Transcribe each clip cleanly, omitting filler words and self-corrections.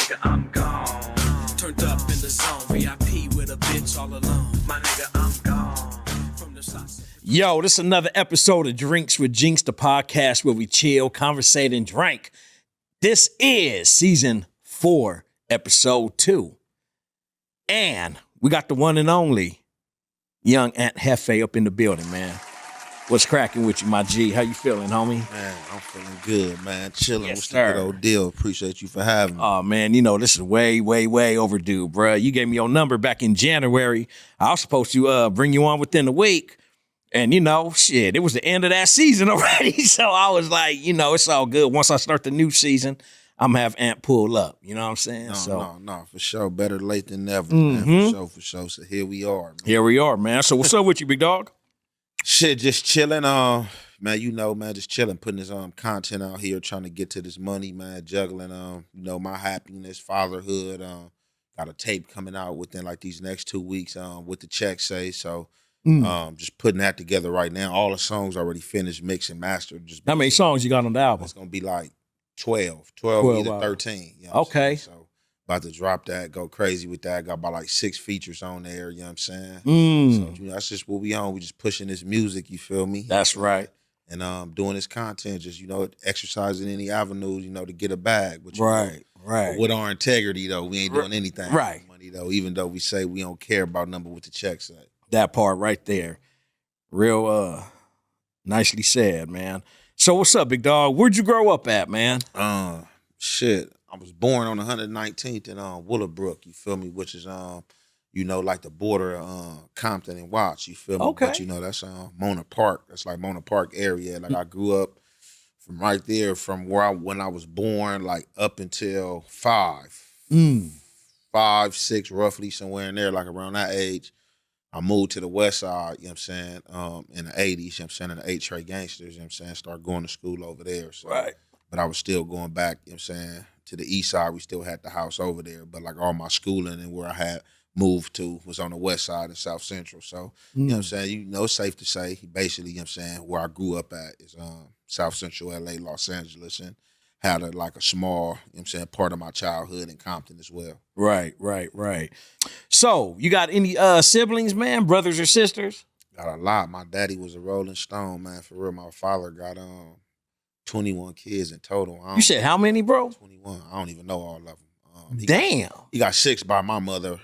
nigga, I'm gone. Turned up in the zone, VIP with a bitch all alone. My nigga, I'm gone. From the sauce. Yo, this is another episode of Drinks with Jinx, the podcast where we chill, conversate, and drink. This is season 4, episode 2. And we got the one and only young Aunt Jefe up in the building, man. What's cracking with you, my G? How you feeling, homie? Man, I'm feeling good, man. Chilling. Yes, What's the sir. good old deal? Appreciate you for having me. Oh, man, you know, this is way overdue, bruh. You gave me your number back in January. I was supposed to bring you on within a week. And, you know, shit, it was the end of that season already. So I was like, you know, it's all good. Once I start the new season, I'm going to have Aunt pull up. You know what I'm saying? No, for sure. Better late than never, man. For sure. So here we are, man. Here we are, man. So what's up with you, big dog? Shit, just chilling. Man, you know, man, just chilling, putting this content out here, trying to get to this money, man, juggling, you know, my happiness, fatherhood. Got a tape coming out within like these next 2 weeks, with the check say. So just putting that together right now. All the songs already finished, mixed and mastered. Just How many songs you got on the album? It's gonna be like 12 either 13. You know Okay. So about to drop that, go crazy with that. Got about like 6 features on there, you know what I'm saying? So you know, that's just what we on. We just pushing this music, you feel me? That's right. And doing this content, just, you know, exercising any avenues, you know, to get a bag. But, you know, Right. but with our integrity though, we ain't doing anything Right. with money though, even though we say we don't care about number with the check say. That part right there. Real nicely said, man. So what's up, big dog? Where'd you grow up at, man? Shit. I was born on 119th in Willowbrook, you feel me, which is you know, like the border of Compton and Watts, you feel me? Okay. But you know, that's Mona Park. That's like Mona Park area. Like I grew up from right there from when I was born, like up until 5, 6 roughly, somewhere in there, like around that age. I moved to the west side, you know what I'm saying, in the 80s, you know what I'm saying, in the 8 Trey Gangsters, you know what I'm saying, started going to school over there. So, Right. But I was still going back, you know what I'm saying, to the east side. We still had the house over there, but like all my schooling and where I had moved to was on the west side and South Central. So, you know what I'm saying, you know, it's safe to say, basically, you know what I'm saying, where I grew up at is South Central LA, Los Angeles, and had like a small, you know what I'm saying, part of my childhood in Compton as well. Right. So you got any siblings, man? Brothers or sisters? Got a lot. My daddy was a Rolling Stone, man, for real. My father got 21 kids in total. You said how many, bro? 21. I don't even know all of them. Damn. He got 6 by my mother.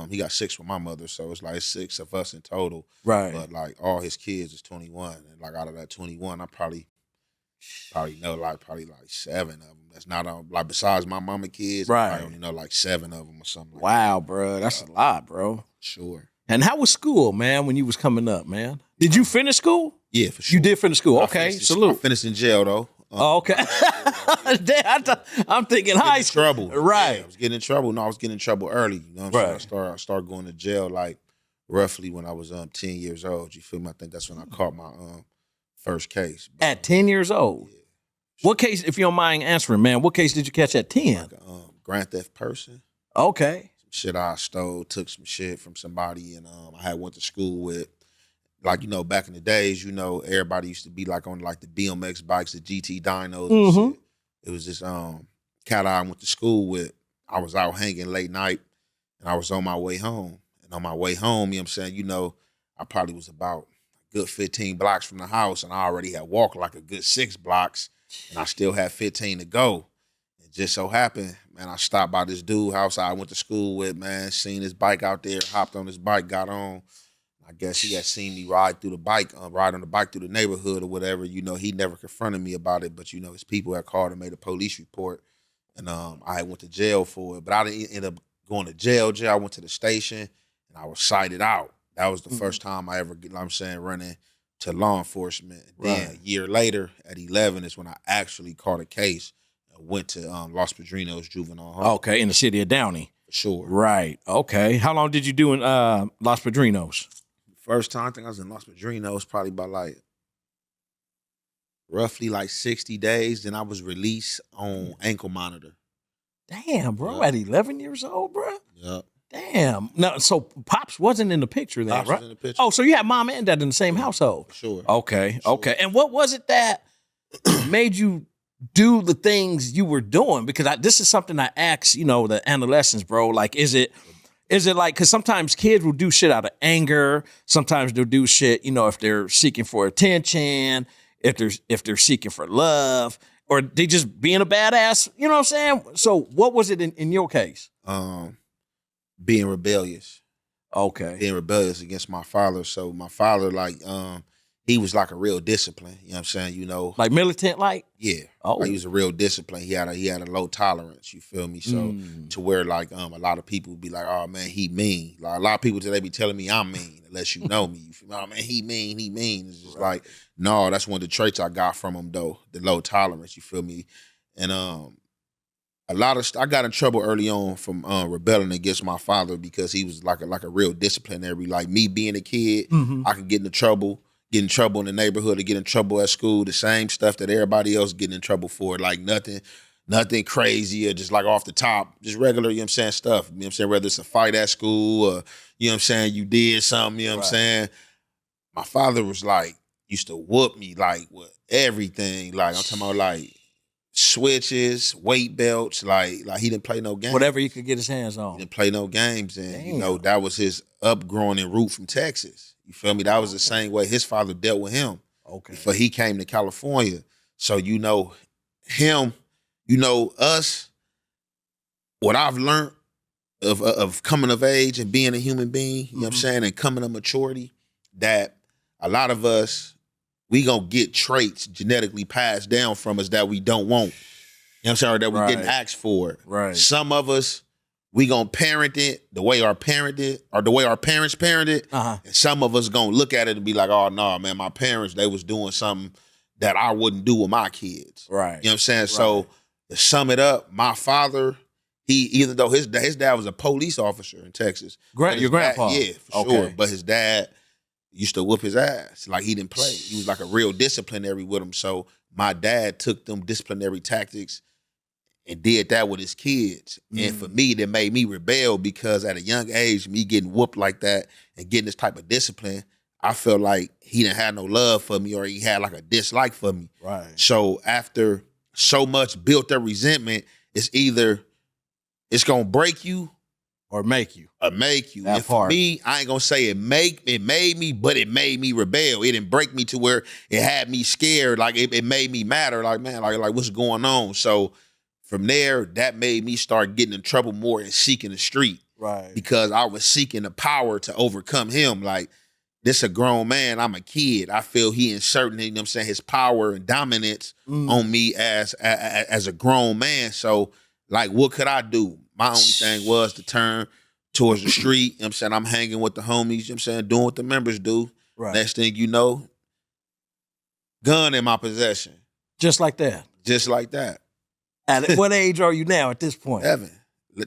He got 6 from my mother, so it's like 6 of us in total. Right. But like all his kids is 21, and like out of that 21, I probably know like 7 of them. That's not like besides my mama kids. Right. I only know like 7 of them or something. Like Wow, bro. That's a lot, bro. Sure. And how was school, man, when you was coming up, man? Did you finish school? Yeah, for sure. You did finish school. I Okay, finished salute. I finished in jail though. Oh, okay. Damn, I'm thinking high In school. trouble. Right. Yeah, I was getting in trouble. No, I was getting in trouble early. You know what I'm saying? Right. I started going to jail like roughly when I was 10 years old. You feel me? I think that's when I caught my first case. But, At 10 years old? yeah. What case, if you don't mind answering, man, what case did you catch at 10? Like a grand theft person. Okay. Some shit I stole, took some shit from somebody, and I had went to school with. Like, you know, back in the days, you know, everybody used to be like on like the BMX bikes, the GT dynos and shit. It was this cat I went to school with. I was out hanging late night and I was on my way home. And on my way home, you know what I'm saying, you know, I probably was about a good 15 blocks from the house and I already had walked like a good 6 blocks and I still had 15 to go. It just so happened, man, I stopped by this dude house I went to school with, man, seen his bike out there, hopped on his bike, got on. I guess he had seen me ride on the bike through the neighborhood or whatever. You know, he never confronted me about it, but, you know, his people had called and made a police report. And I went to jail for it. But I didn't end up going to jail. I went to the station and I was cited out. That was the first time I ever, you know what I'm saying, running to law enforcement. And then a year later, at 11, is when I actually caught a case and went to Los Padrinos Juvenile Hall. Okay, in the city of Downey. For sure. Right. Okay. How long did you do in Los Padrinos? First time I think I was in Los Padrinos probably about like roughly like 60 days. Then I was released on ankle monitor. Damn, bro. Yeah. At 11 years old, bro? Yep. Damn. No, so Pops wasn't in the picture then, Pops right? was in the picture. Oh, so you had mom and dad in the same household. For sure. Okay, Sure. okay. And what was it that made you do the things you were doing? Because this is something I ask, the adolescents, bro. Like, is it like, because sometimes kids will do shit out of anger. Sometimes they'll do shit, if they're seeking for attention, if they're seeking for love, or they just being a badass. You know what I'm saying? So what was it in your case? Being rebellious. Okay. Being rebellious against my father. So my father, like, he was like a real discipline. You know what I'm saying? Like militant, like? Yeah. Oh. Like, he was a real discipline. He had a low tolerance. You feel me? So to where like a lot of people would be like, oh man, he mean. Like a lot of people today be telling me I'm mean unless you know me. You feel me? Oh man, he mean. It's just like, no, that's one of the traits I got from him though. The low tolerance. You feel me? And I got in trouble early on from rebelling against my father because he was like a real disciplinary. Like me being a kid, I could get in trouble in the neighborhood, or get in trouble at school, the same stuff that everybody else getting in trouble for. Like nothing crazy or just like off the top, just regular, you know what I'm saying, stuff. You know what I'm saying? Whether it's a fight at school or, you know what I'm saying, you did something, you know what I'm saying? My father was like, used to whoop me like with everything. Like I'm talking about like switches, weight belts, like he didn't play no games. Whatever he could get his hands on. He didn't play no games. And, Damn. that was his upgrowing and root from Texas. You feel me? That was the same way his father dealt with him. Okay. Before he came to California. So, him, us, what I've learned of coming of age and being a human being, you know what I'm saying, and coming to maturity, that a lot of us, we gonna get traits genetically passed down from us that we don't want. You know what I'm saying? Or that we didn't ask for. Right. Some of us, we gonna parent it the way our parent did, or the way our parents parented. And some of us gonna look at it and be like, oh no, man, my parents, they was doing something that I wouldn't do with my kids. Right. You know what I'm saying? So to sum it up, my father, even though his dad was a police officer in Texas. Your grandpa? Yeah, for sure. But his dad used to whoop his ass. Like he didn't play. He was like a real disciplinary with him. So my dad took them disciplinary tactics and did that with his kids. And for me, that made me rebel because at a young age, me getting whooped like that and getting this type of discipline, I felt like he didn't have no love for me, or he had like a dislike for me. Right. So after so much built up resentment, it's either it's gonna break you or make you. That and for me, I ain't gonna say it made me, but it made me rebel. It didn't break me to where it had me scared. Like it made me matter. Like, man, like what's going on? So from there, that made me start getting in trouble more and seeking the street. Right. Because I was seeking the power to overcome him. Like, this a grown man, I'm a kid. I feel he inserting, you know what I'm saying, his power and dominance on me as a grown man. So, like, what could I do? My only thing was to turn towards the street. You know what I'm saying? I'm hanging with the homies, you know what I'm saying, doing what the members do. Right. Next thing you know, gun in my possession. Just like that. Just like that. At what age are you now at this point?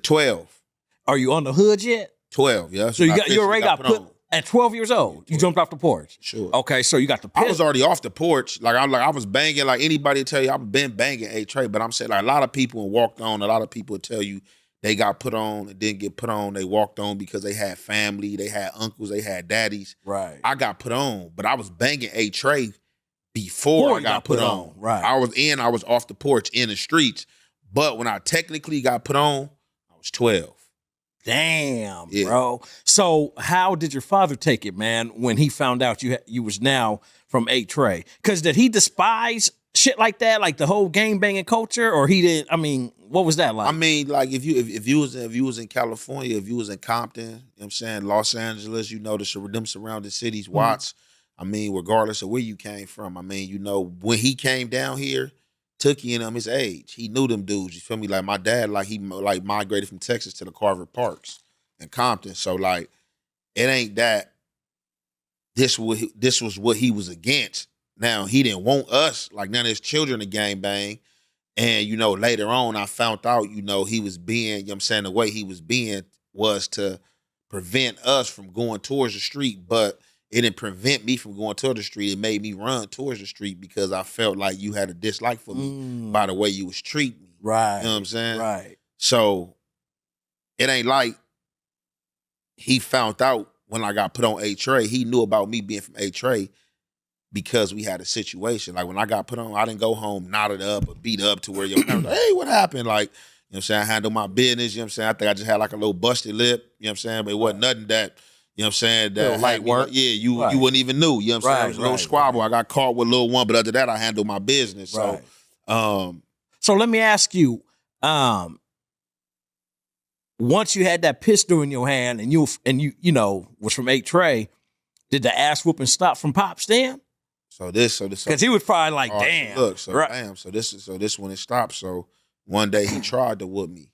12. Are you on the hood yet? 12, yeah. So you already got put on. At 12 years old, you jumped off the porch. Sure. Okay, so you got the pistol. I was already off the porch. I was banging. Like anybody tell you, I've been banging a tray. But I'm saying, like, a lot of people walked on. A lot of people tell you they got put on and didn't get put on. They walked on because they had family, they had uncles, they had daddies. Right. I got put on, but I was banging a tray before I got put on. Right. I was off the porch in the streets. But when I technically got put on, I was 12. Damn, Yeah. bro. So how did your father take it, man, when he found out you was now from 8 Trey? Because did he despise shit like that, like the whole gang banging culture, or he didn't? I mean, what was that like? I mean, like if you was in California, if you was in Compton, you know what I'm saying, Los Angeles, them surrounding cities, Watts. I mean, regardless of where you came from, I mean, when he came down here, Tookie and him his age, he knew them dudes. You feel me? Like my dad, he migrated from Texas to the Carver Parks in Compton. So like, it ain't that this was what he was against. Now he didn't want us, like none of his children, to gang bang. And later on, I found out, he was being, you know what I'm saying, the way he was being was to prevent us from going towards the street, but it didn't prevent me from going towards the street. It made me run towards the street because I felt like you had a dislike for me by the way you was treating me. Right. You know what I'm saying? Right. So it ain't like he found out when I got put on A Trey. He knew about me being from A Trey because we had a situation. Like when I got put on, I didn't go home knotted up or beat up to where your parents like, hey, what happened? Like, you know what I'm saying? I handled my business, you know what I'm saying? I think I just had like a little busted lip, you know what I'm saying? But it wasn't nothing that, you know what I'm saying, that Little light had me work. like, you Right. wouldn't even knew, you know what I'm saying? It was a little Right, squabble. I got caught with a little one, but other than that, I handled my business. Right. So, So let me ask you, once you had that pistol in your hand and you was from 8 Trey, did the ass whooping stop from Pops then? so this, Because he was probably like, all right, damn. so look, so right. bam, so this when it stopped. So one day he tried to whoop me.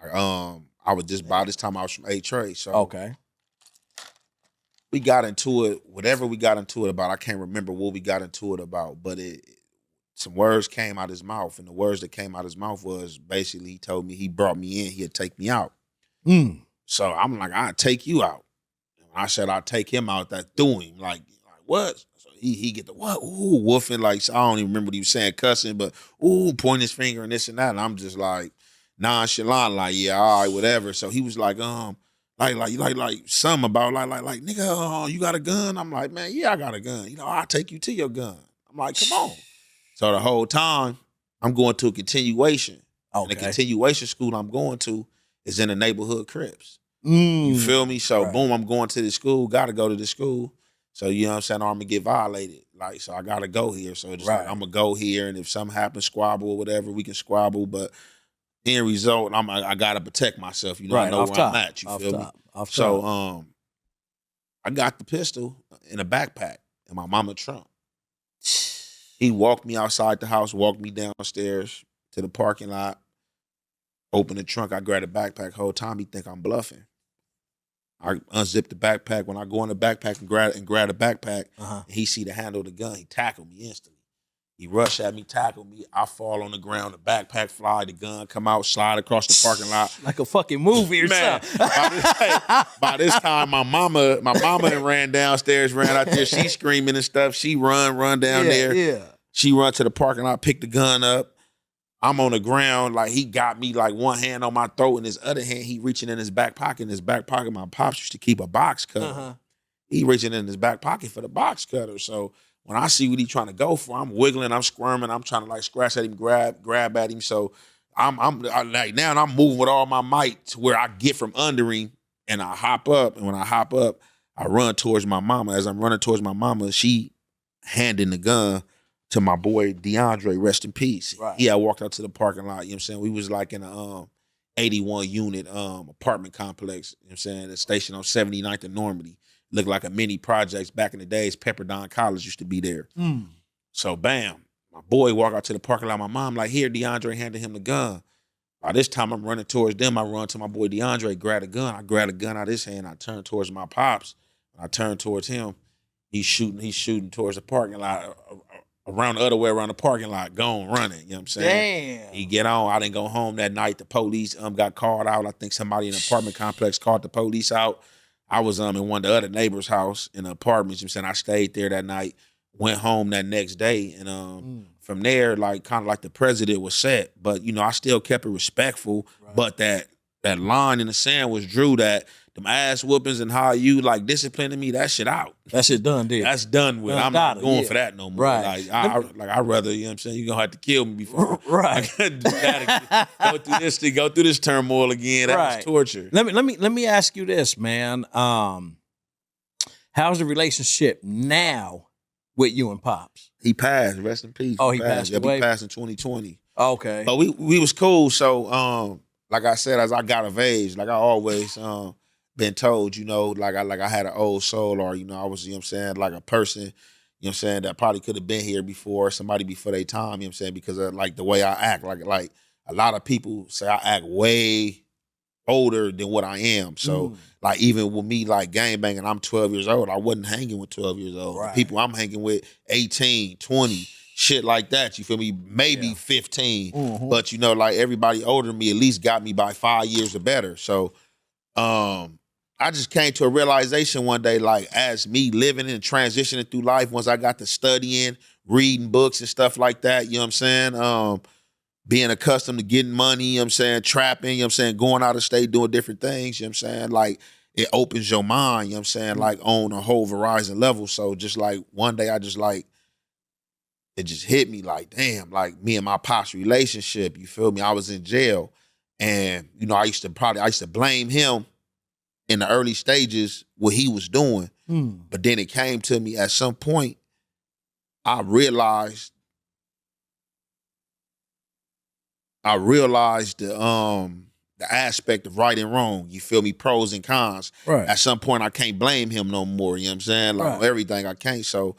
I was just by this time I was from 8 Trey. So Okay. we got into it, whatever we got into it about. I can't remember what we got into it about, but some words came out his mouth, and the words that came out his mouth was basically he told me he brought me in, he'd take me out. So I'm like, I'd take you out. And when I said I'd take him out, that threw him. Like what? So he get the what? Ooh, woofing. Like, so I don't even remember what he was saying, cussing, but ooh, pointing his finger and this and that. And I'm just like nonchalant, like, yeah, all right, whatever. So he was like something about like, nigga, you got a gun? I'm like, man, yeah, I got a gun. I'll take you to your gun. I'm like, come on. So the whole time I'm going to a continuation. Okay. And the continuation school I'm going to is in the neighborhood Crips. Mm. You feel me? So Right. boom, I'm going to the school, gotta go to the school. So you know what I'm saying, or I'm gonna get violated. Like, so I gotta go here. So it's Right. like I'm gonna go here, and if something happens, squabble or whatever, we can squabble. But end result, I gotta protect myself. I Right, know off where top. I'm at. You Off feel top. me? Off So top. I got the pistol in a backpack in my mama trunk. He walked me outside the house, walked me downstairs to the parking lot, opened the trunk. I grabbed the backpack. Whole time he think I'm bluffing. I unzip the backpack. When I go in the backpack and grab the backpack, and he see the handle of the gun, he tackled me instantly. He rushed at me, tackled me. I fall on the ground. The backpack fly, the gun come out, slide across the parking lot. Like a fucking movie or Man, something. by this time, my mama had ran downstairs, ran out there. She screaming and stuff. She run down there. Yeah. She run to the parking lot, pick the gun up. I'm on the ground, like he got me like one hand on my throat and his other hand, he reaching in his back pocket. In his back pocket, my pops used to keep a box cutter. He reaching in his back pocket for the box cutter. So when I see what he trying to go for, I'm wiggling, I'm squirming, I'm trying to like scratch at him, grab at him. So I'm like now and I'm moving with all my might to where I get from under him and I hop up. And when I hop up, I run towards my mama. As I'm running towards my mama, she handing the gun to my boy DeAndre, rest in peace. Right. He had walked out to the parking lot, you know what I'm saying? We was like in a 81 unit apartment complex, you know what I'm saying? A station on 79th and Normandy. Looked like a mini projects back in the days. Pepperdine College used to be there. So bam, my boy walked out to the parking lot. My mom like, here, DeAndre handed him the gun. By this time I'm running towards them. I run to my boy DeAndre, grab a gun. I grab a gun out of his hand. I turn towards my pops. I turn towards him. He's shooting towards the parking lot. Around the other way around the parking lot, gone running, you know what I'm saying? Damn. He get on. I didn't go home that night. The police got called out. I think somebody in the apartment complex called the police out. I was in one of the other neighbors' house in the apartments. You know what I'm saying? I stayed there that night, went home that next day, and from there, like kind of like the president was set. But I still kept it respectful. Right. But that line in the sand was drew that them ass whoopings and how you like disciplining me, that shit out. That shit done, dude. That's done with. I'm not going for that no more. Right. I'd rather, you know what I'm saying, you're gonna have to kill me before right. I gotta go through this turmoil again. That was torture. Let me ask you this, man. How's the relationship now with you and Pops? He passed, rest in peace. Oh, he passed away? He passed in 2020. Okay. But we was cool, so like I said, as I got of age, like I always been told, like I had an old soul, or I was, what I'm saying, like a person, what I'm saying, that probably could have been here before, somebody before their time, what I'm saying, because of like the way I act. Like a lot of people say I act way older than what I am. So like even with me like gangbanging, I'm 12 years old. I wasn't hanging with 12 years old. Right. The people I'm hanging with 18, 20, shit like that. You feel me? Maybe 15. But like everybody older than me at least got me by 5 years or better. So I just came to a realization one day, like as me living and transitioning through life, once I got to studying, reading books and stuff like that, you know what I'm saying? Being accustomed to getting money, you know what I'm saying, trapping, you know what I'm saying, going out of state, doing different things, you know what I'm saying? Like it opens your mind, you know what I'm saying, like on a whole Verizon level. So just like one day I just like it just hit me like, damn, like me and my pops relationship, you feel me? I was in jail. And, you know, I used to blame him in the early stages what he was doing. But then it came to me at some point, I realized the aspect of right and wrong, you feel me, pros and cons. Right. At some point I can't blame him no more, you know what I'm saying? Like Right. on everything I can't. So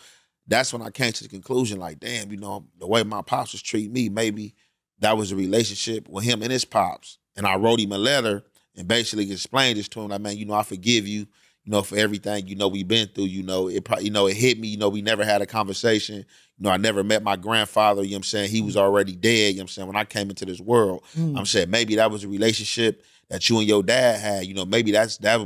that's when I came to the conclusion, like, damn, you know, the way my pops was treating me, maybe that was a relationship with him and his pops. And I wrote him a letter and basically explained this to him, like, man, you know, I forgive you, you know, for everything, you know, we've been through, you know, it hit me, you know, we never had a conversation. You know, I never met my grandfather, you know what I'm saying? He was already dead, you know what I'm saying, when I came into this world. I'm saying maybe that was a relationship that you and your dad had, you know, maybe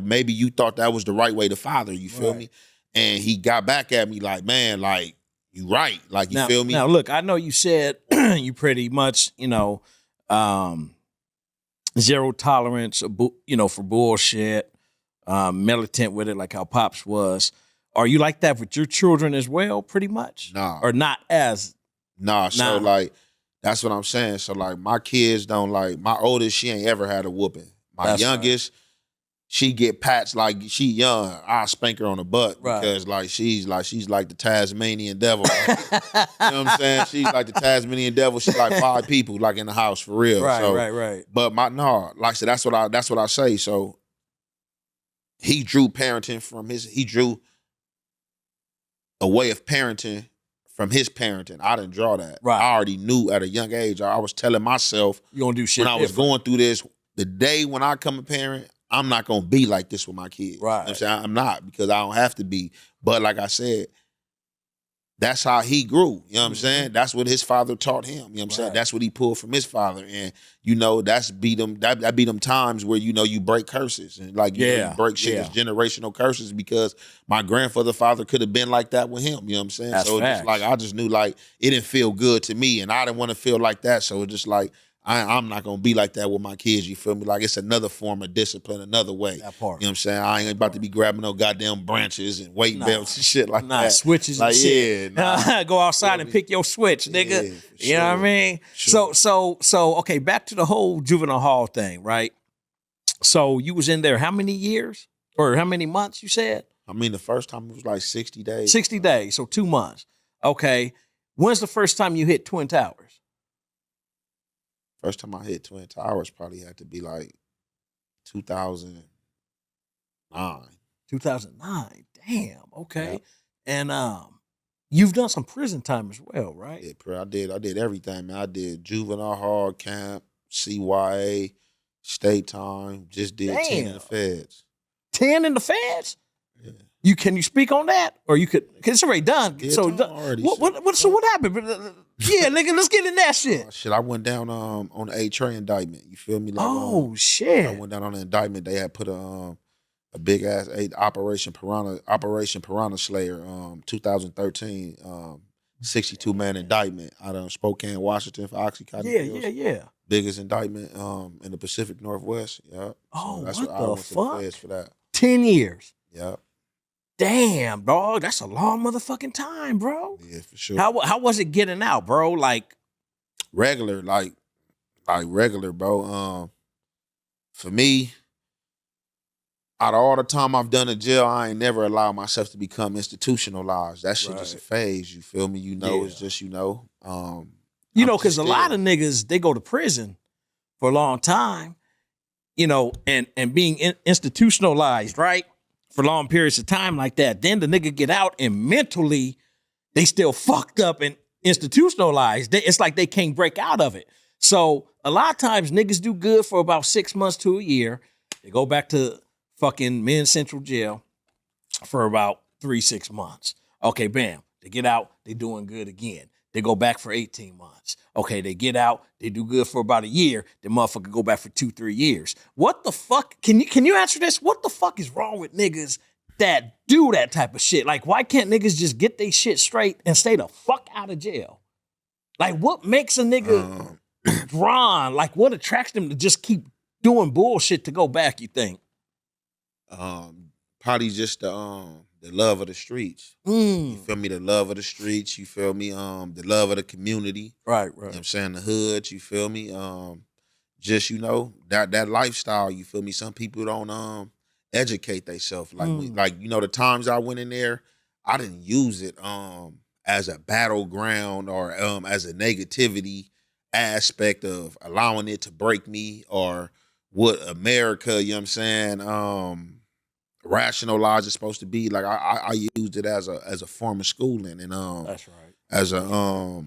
maybe you thought that was the right way to father, you feel me? And he got back at me like, man, like, you right, like, you feel me? Now, look, I know you said you pretty much, you know, zero tolerance, you know, for bullshit, militant with it, like how Pops was. Are you like that with your children as well, pretty much? Nah. Or not as? Nah, so like, that's what I'm saying. So like, my kids don't like, my oldest, she ain't ever had a whooping. My That's youngest, she get pats like she young. I spank her on the butt Right. because like she's like the Tasmanian devil. You know what I'm saying? She's like the Tasmanian devil. She's like 5 people like in the house for real. Right, so, right. But like I said, that's what I say. So he drew parenting from he drew a way of parenting from his parenting. I didn't draw that. Right. I already knew at a young age. I was telling myself You gonna do shit when I was different. going through this, the day when I come a parent, I'm not gonna be like this with my kids. You know what I'm saying? I'm not, because I don't have to be. But like I said, that's how he grew. You know what I'm saying? That's what his father taught him. You know what I'm saying? That's what he pulled from his father. And you know, that be them times where, you know, you break curses and like you know, you break shit that's generational curses, because my father could have been like that with him. You know what I'm saying? That's so it's facts. just like, I just knew like it didn't feel good to me, and I didn't want to feel like that. So it's just like, I'm not gonna be like that with my kids, you feel me? Like, it's another form of discipline, another way. That part. You know what I'm saying? I ain't about to be grabbing no goddamn branches and weight belts and shit like that. Switches like, and shit. Yeah, Go outside and pick your switch, nigga. Yeah, for You know what I sure. mean? Sure. So okay, back to the whole juvenile hall thing, right? So you was in there how many years? Or how many months you said? I mean, the first time it was like 60 days. 60 days, so 2 months. Okay. When's the first time you hit Twin Towers? First time I hit Twin Towers probably had to be like 2009. 2009. Damn. Okay. Yep. And you've done some prison time as well, right? Yeah, I did everything, man. I did juvenile hall, camp, CYA, state time, just did 10 in the Damn. feds. 10 in the feds? Yeah. Can you speak on that? Or you could, because it's already done. Yeah, So, time already, so what happened? Yeah, nigga, let's get in that shit. Shit, I went down on the A-Tray indictment. You feel me? Like, Oh, I shit. went down on the indictment. They had put a big ass Operation Piranha Slayer, 2013, 62-man indictment out of Spokane, Washington for Oxycontin pills. Yeah. Biggest indictment in the Pacific Northwest. Yeah. Oh, that's what I the went to the fuck? feds for that. 10 years. Yeah. Damn, dog. That's a long motherfucking time, bro. Yeah, for sure. How was it getting out, bro? Like, Regular, like regular, bro. For me, out of all the time I've done in jail, I ain't never allowed myself to become institutionalized. That shit just a phase, you feel me? You know, it's just, because I'm a lot of niggas, they go to prison for a long time, you know, and being institutionalized, right? For long periods of time like that. Then the nigga get out and mentally they still fucked up and institutionalized. It's like they can't break out of it. So a lot of times niggas do good for about 6 months to a year. They go back to fucking men's central jail for about 3-6 months. Okay, bam. They get out, they doing good again. They go back for 18 months. Okay, they get out, they do good for about a year. The motherfucker go back for 2-3 years. What the fuck? Can you answer this? What the fuck is wrong with niggas that do that type of shit? Like, why can't niggas just get their shit straight and stay the fuck out of jail? Like, what makes a nigga drawn? Like, what attracts them to just keep doing bullshit to go back, you think? Probably just the love of the streets. You Mm. feel me? The love of the streets. You feel me? The love of the community. Right, You know what I'm right. saying? The hood. You feel me? Just that lifestyle. You feel me? Some people don't educate themselves. Like the times I went in there, I didn't use it as a battleground or as a negativity aspect of allowing it to break me or what America, you know what I'm saying, rationalize is supposed to be. Like I used it as a form of schooling and That's right. as a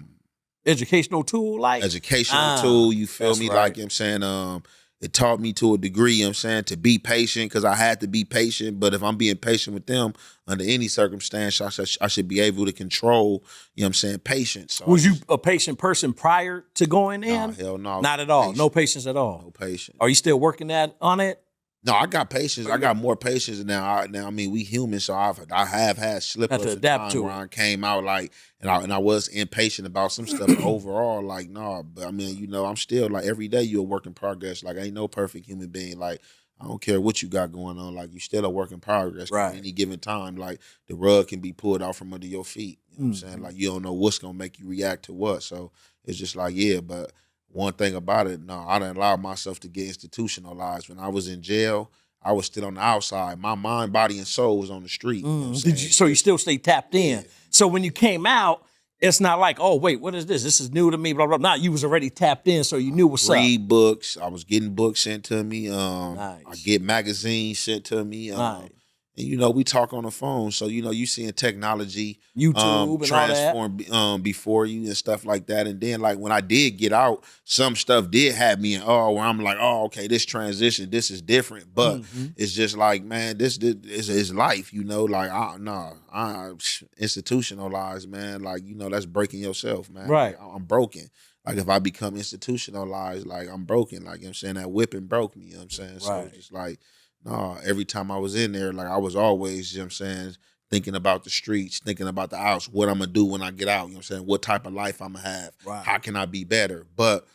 Educational tool, like educational tool, you feel that's me? right. Like, you know what I'm saying, it taught me to a degree, you know what I'm saying, to be patient because I had to be patient. But if I'm being patient with them under any circumstance, I should be able to control, you know what I'm saying, patience. So Was you a patient person prior to going in? Nah, hell no. Not at all. Patient. No patience at all. No patience. Are you still working on it? No, I got patience. I got more patience now. I mean, we human, so I have had slip Have ups to in adapt time to where it. I came out like, and I was impatient about some stuff. But overall, like, no. But I mean, I'm still like every day you're a work in progress. Like, ain't no perfect human being. Like, I don't care what you got going on. Like, you still a work in progress. 'Cause Right. At any given time, like the rug can be pulled out from under your feet. You know what I'm saying? Like, you don't know what's gonna make you react to what. So it's just like, yeah. But one thing about it, no, I didn't allow myself to get institutionalized. When I was in jail, I was still on the outside. My mind, body, and soul was on the street. You know what I'm Did saying? you? So you still stay tapped in. Yeah. So when you came out, it's not like, oh wait, what is this? This is new to me. Blah blah. Nah, you was already tapped in, so you knew what's up. Read books. I was getting books sent to me. Nice. I get magazines sent to me. Nice. And we talk on the phone, so you seeing technology, YouTube and all that. transform before you and stuff like that. And then like when I did get out, some stuff did have me in awe where I'm like, oh, okay, this transition, this is different. But it's just like, man, this is life, Like I institutionalized, man. Like that's breaking yourself, man. Right. Like, I'm broken. Like if I become institutionalized, like I'm broken. Like I'm saying that whipping broke me. You know what I'm saying? So Right. it's just like. No, every time I was in there, like I was always, you know what I'm saying, thinking about the streets, thinking about the house, what I'm gonna do when I get out, you know what I'm saying, what type of life I'm gonna have, Right. how can I be better? But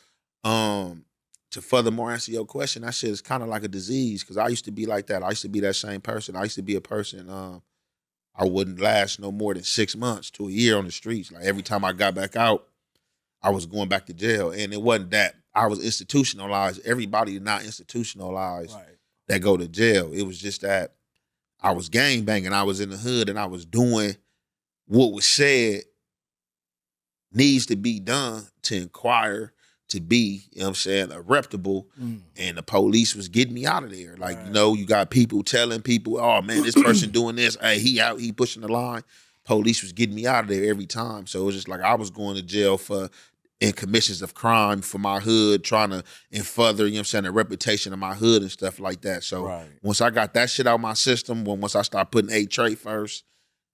to furthermore answer your question, that shit is kind of like a disease because I used to be like that. I used to be that same person. I used to be a person, I wouldn't last no more than 6 months to a year on the streets. Like every time I got back out, I was going back to jail. And it wasn't that I was institutionalized. Everybody not institutionalized. Right. That go to jail. It was just that I was gang banging. I was in the hood and I was doing what was said needs to be done to inquire to be, you know what I'm saying, reputable. And the police was getting me out of there. Like, Right. you got people telling people, oh man, this person doing this. Hey, he out, he pushing the line. Police was getting me out of there every time. So it was just like I was going to jail in commissions of crime for my hood, trying to further, you know what I'm saying, the reputation of my hood and stuff like that. So Right. once I got that shit out of my system, once I start putting a trait first,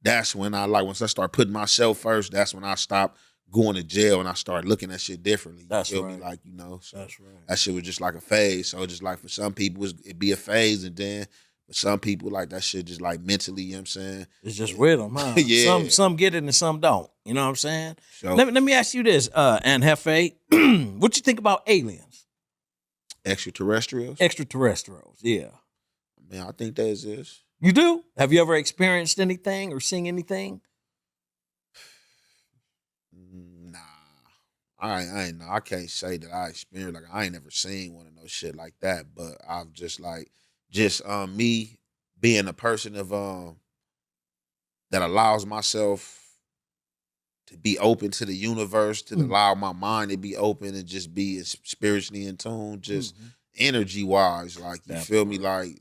that's when once I start putting myself first, that's when I stop going to jail and I start looking at shit differently. That's you feel right. me? Like, so That's right. that shit was just like a phase. So just like for some people, it'd be a phase, and then for some people, like that shit just like mentally, you know what I'm saying? It's just with them, huh? Yeah. Some get it and some don't. You know what I'm saying? So Let me ask you this, and Jefe, what you think about aliens? extraterrestrials, Extraterrestrials, yeah. man, I think that exist. You do? Have you ever experienced anything or seen anything? Nah, I ain't know. I can't say that I experienced, like I ain't never seen one of no shit like that. But I've just me being a person of that allows myself to be open to the universe, to allow my mind to be open and just be spiritually in tune, just energy wise, like you feel me, like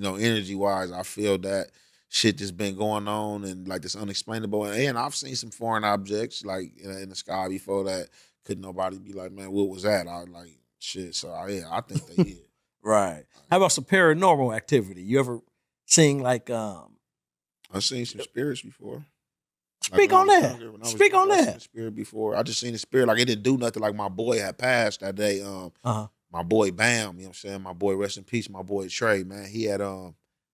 energy wise, I feel that shit that's been going on and like this unexplainable. And I've seen some foreign objects like in the sky before that couldn't nobody be like, man, what was that? I was like, shit. So I think they did. Right. How about some paranormal activity? You ever seen like I've seen some spirits before. Speak on that. Speak on I seen that. a spirit before. I just seen the spirit. Like it didn't do nothing. Like my boy had passed that day. My boy Bam, you know what I'm saying? My boy, rest in peace, my boy Trey, man. He had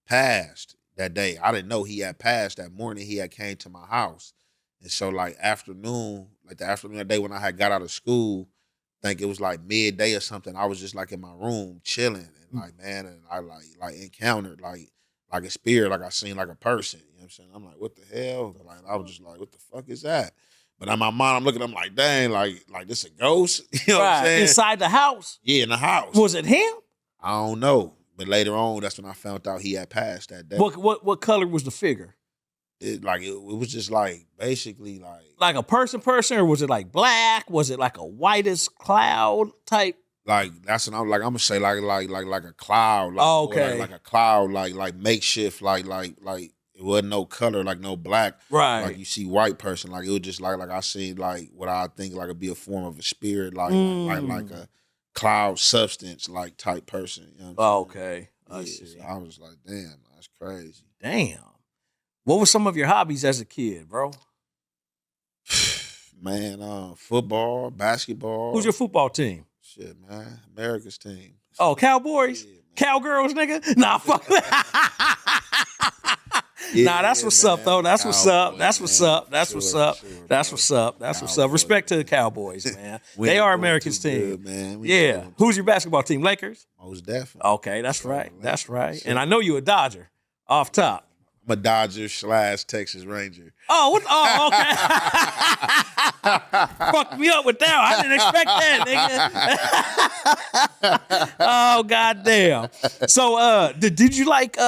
passed that day. I didn't know he had passed that morning. He had came to my house. And so like the afternoon that day when I had got out of school, I think it was like midday or something. I was just like in my room chilling and like, man, and I like encountered like like a spirit, like I seen like a person. You know what I'm saying? I'm like, what the hell? Like I was just like, what the fuck is that? But in my mind, I'm looking, I'm like, dang, like this a ghost? You know what I'm saying? Inside the house? Yeah, in the house. Was it him? I don't know. But later on, that's when I found out he had passed that day. What color was the figure? It was just like basically Like a person, or was it like black? Was it like a whitest cloud type? like that's what I'm like. I'm gonna say like a cloud. Like, Oh, or okay. like a cloud, like makeshift, like it wasn't no color, like no black. Right. Like you see white person, like it was just like I seen like what I think like it'd be a form of a spirit, like a cloud substance like type person. You know what I'm saying? Okay. I Yeah, see. so I was like, damn, that's crazy. Damn. What were some of your hobbies as a kid, bro? Man, football, basketball. Who's your football team? Shit, man. America's team. Oh, Cowboys? Yeah, man. Cowgirls, nigga? Nah, fuck that. Nah, that's what's up, though. That's what's up. Cowboys, That's what's man. up. That's Sure, what's up. sure, That's bro. what's up. That's what's up. Cowboys, Respect to the man. Cowboys, man. We They ain't are doing America's too team. good, man. We Yeah. doing Who's your basketball team? Lakers? most definitely. Okay, that's right. That's right. Sure. And I know you a Dodger off top. I'm a Dodger / Texas Ranger. Oh, what? Oh, okay. Fucked me up with that. I didn't expect that, nigga. Oh, goddamn. So, did you like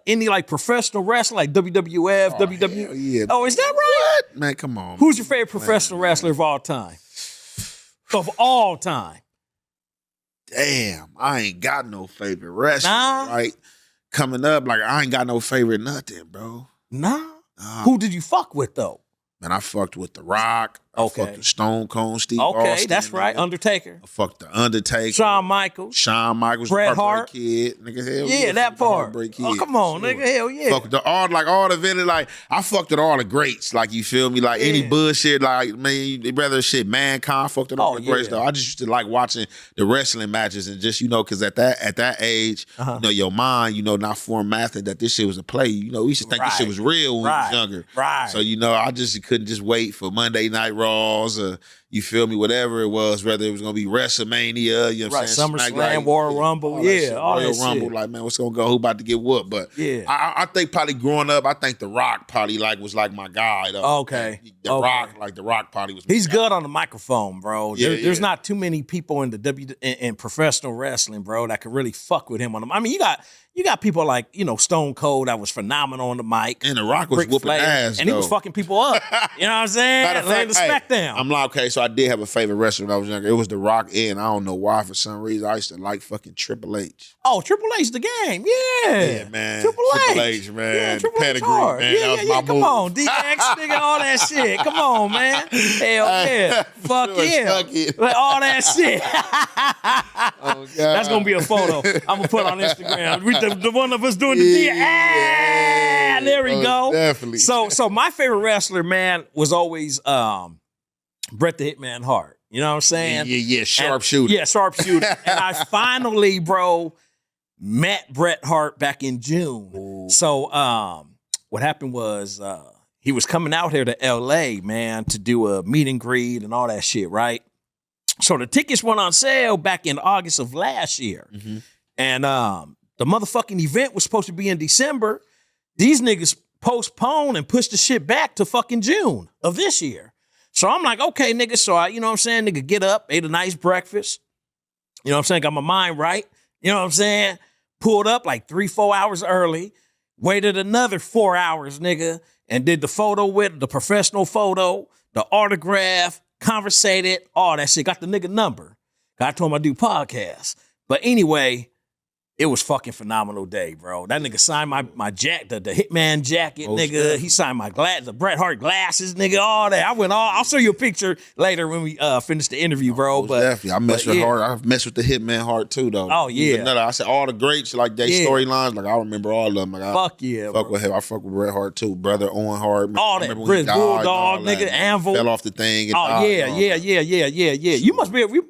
any like professional wrestling, like WWF, WWE? Hell yeah. Oh, is that right? What? Man, come on. Who's your favorite professional wrestler of all time? Of all time. Damn, I ain't got no favorite wrestler. Nah. Right? Coming up, like I ain't got no favorite nothing, bro. Nah. Who did you fuck with though? Man, I fucked with The Rock. I Okay. fucked with Stone Cold Steve Okay, Austin, that's right. nigga. Undertaker. I fucked The Undertaker. Shawn Michaels. Shawn Michaels. Bret Heartbreak Hart. Kid. Nigga, hell Yeah, that fuck the part. Heartbreak Oh, Kid, come on, for sure. nigga. Hell yeah. Fuck all the villains. Like I fucked with all the greats. Like you feel me? Like any Yeah. bullshit. Like man, they rather shit. Mankind fucked with all Oh, the greats. yeah. Though I just used to like watching the wrestling matches and just because at that age, your mind, not formatted that this shit was a play. We used to think this shit was real when we was younger. Right. So I just couldn't just wait for Monday Night Raws or you feel me, whatever it was, whether it was gonna be WrestleMania, you know what I'm Right, saying? SummerSlam, Royal Rumble, all that yeah, shit, all that Royal shit. Rumble, like man, what's gonna go? Who about to get whooped? But Yeah. I think probably growing up, I think The Rock probably was like my guy though. Okay. The Okay. Rock probably was. My He's guy. good on the microphone, bro. Yeah, There's yeah. not too many people in the in professional wrestling, bro, that could really fuck with him on the. I mean, you got people like Stone Cold that was phenomenal on the mic. And The Rock was Ric whooping Flair, ass, and he was though. fucking people up. You know what I'm saying? Matter of Laying fact, the spec hey, down. I'm like, okay, so I did have a favorite wrestler when I was younger. It was The Rock, and I don't know why. For some reason, I used to like fucking Triple H. Oh, Triple H the game. Yeah. Yeah, man. Triple H, man. Yeah, Triple H Pedigree, hard. man. Yeah, That was yeah, my Come move. on. DX, nigga, all that shit. Come on, man. Hell yeah. Fuck sure, yeah. suck it. Like, all that shit. Oh, God. That's going to be a photo I'm going to put on Instagram. The one of us doing the Yeah, Ah, there we most go. definitely. So my favorite wrestler, man, was always Bret the Hitman Hart. You know what I'm saying? Yeah, sharpshooter. Yeah, sharpshooter. And I finally, bro, met Bret Hart back in June. Ooh. So what happened was he was coming out here to LA, man, to do a meet and greet and all that shit, right? So the tickets went on sale back in August of last year. Mm-hmm. And the motherfucking event was supposed to be in December. These niggas postponed and pushed the shit back to fucking June of this year. So I'm like, okay, nigga. So I, nigga, get up, ate a nice breakfast. You know what I'm saying? Got my mind right. You know what I'm saying? Pulled up like 3-4 hours early, waited another 4 hours, nigga, and did the photo with the professional photo, the autograph, conversated, all that shit. Got the nigga number. I told him I do podcasts. But anyway, it was fucking phenomenal day, bro. That nigga signed my the Hitman jacket, Most nigga. definitely. He signed my the Bret Hart glasses, nigga, all that. I'll show you a picture later when we finish the interview, bro. Most But definitely. I mess with yeah. Hart. I mess with the Hitman Hart too, though. Oh, yeah. Another, I said all the greats, like they Yeah. storylines, like I remember all of them. Like, I Fuck yeah, fuck bro. with him. I fuck with Bret Hart too. Brother Owen Hart. All that. Remember when he British died and Bulldog, all that, nigga, man. Anvil. Fell off the thing. And Oh died yeah, and all yeah. that. You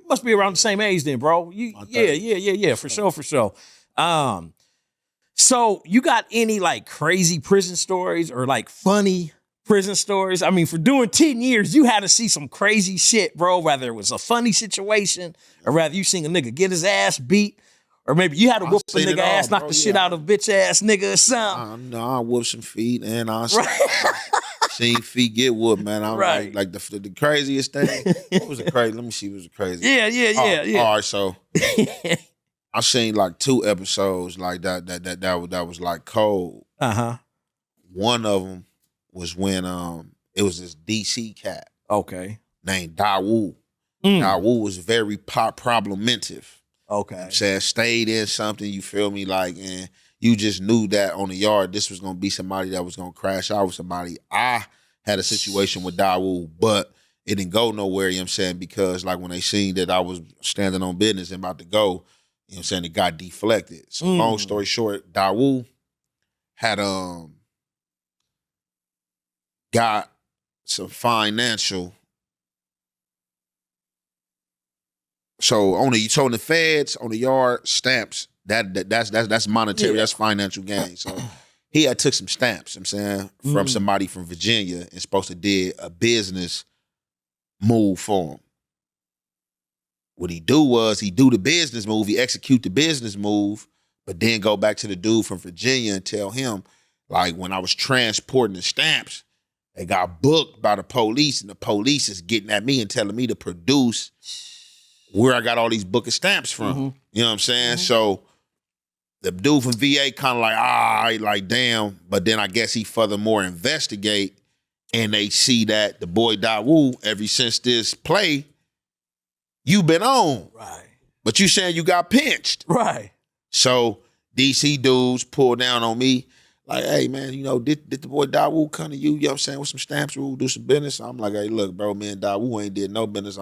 must be around the same age then, bro. Yeah, for sure. So you got any like crazy prison stories or like funny prison stories? I mean, for doing 10 years, you had to see some crazy shit, bro. Whether it was a funny situation or rather you seen a nigga get his ass beat Or maybe you had to I whoop a seen it nigga all, ass, knock bro, the yeah. shit out of a bitch ass nigga or something. No, I whoop some feet and I Right. seen feet get whooped, man. I'm Right. like the craziest thing. What was the crazy? Let me see what was the craziest. Yeah. All right, so I seen like 2 episodes like that was like cold. Uh-huh. One of them was when it was this DC cat Okay. named Dawu. Mm. Dawu was very problementative. Okay. Saying stayed in something, you feel me? Like, and you just knew that on the yard, this was gonna be somebody that was gonna crash out with somebody. I had a situation with Dawu, but it didn't go nowhere, you know what I'm saying? Because like when they seen that I was standing on business and about to go, you know what I'm saying, it got deflected. So long story short, Dawu had got some financial. So on the feds, on the yard, stamps, that's monetary, that's financial gain. So he had took some stamps, you know what I'm saying, from somebody from Virginia and supposed to did a business move for him. What he do was he do the business move, he execute the business move, but then go back to the dude from Virginia and tell him, like, when I was transporting the stamps, they got booked by the police, and the police is getting at me and telling me to produce where I got all these book of stamps from. You know what I'm saying? So the dude from VA kind of like, damn. But then I guess he furthermore investigate, and they see that the boy Dawu, ever since this play, you been on. Right. But you saying you got pinched. Right. So DC dudes pull down on me. Like, hey, man, you know, did the boy Dawu come to you, you know what I'm saying, with some stamps, we'll do some business? I'm like, hey, look, bro, man, Dawu ain't did no business.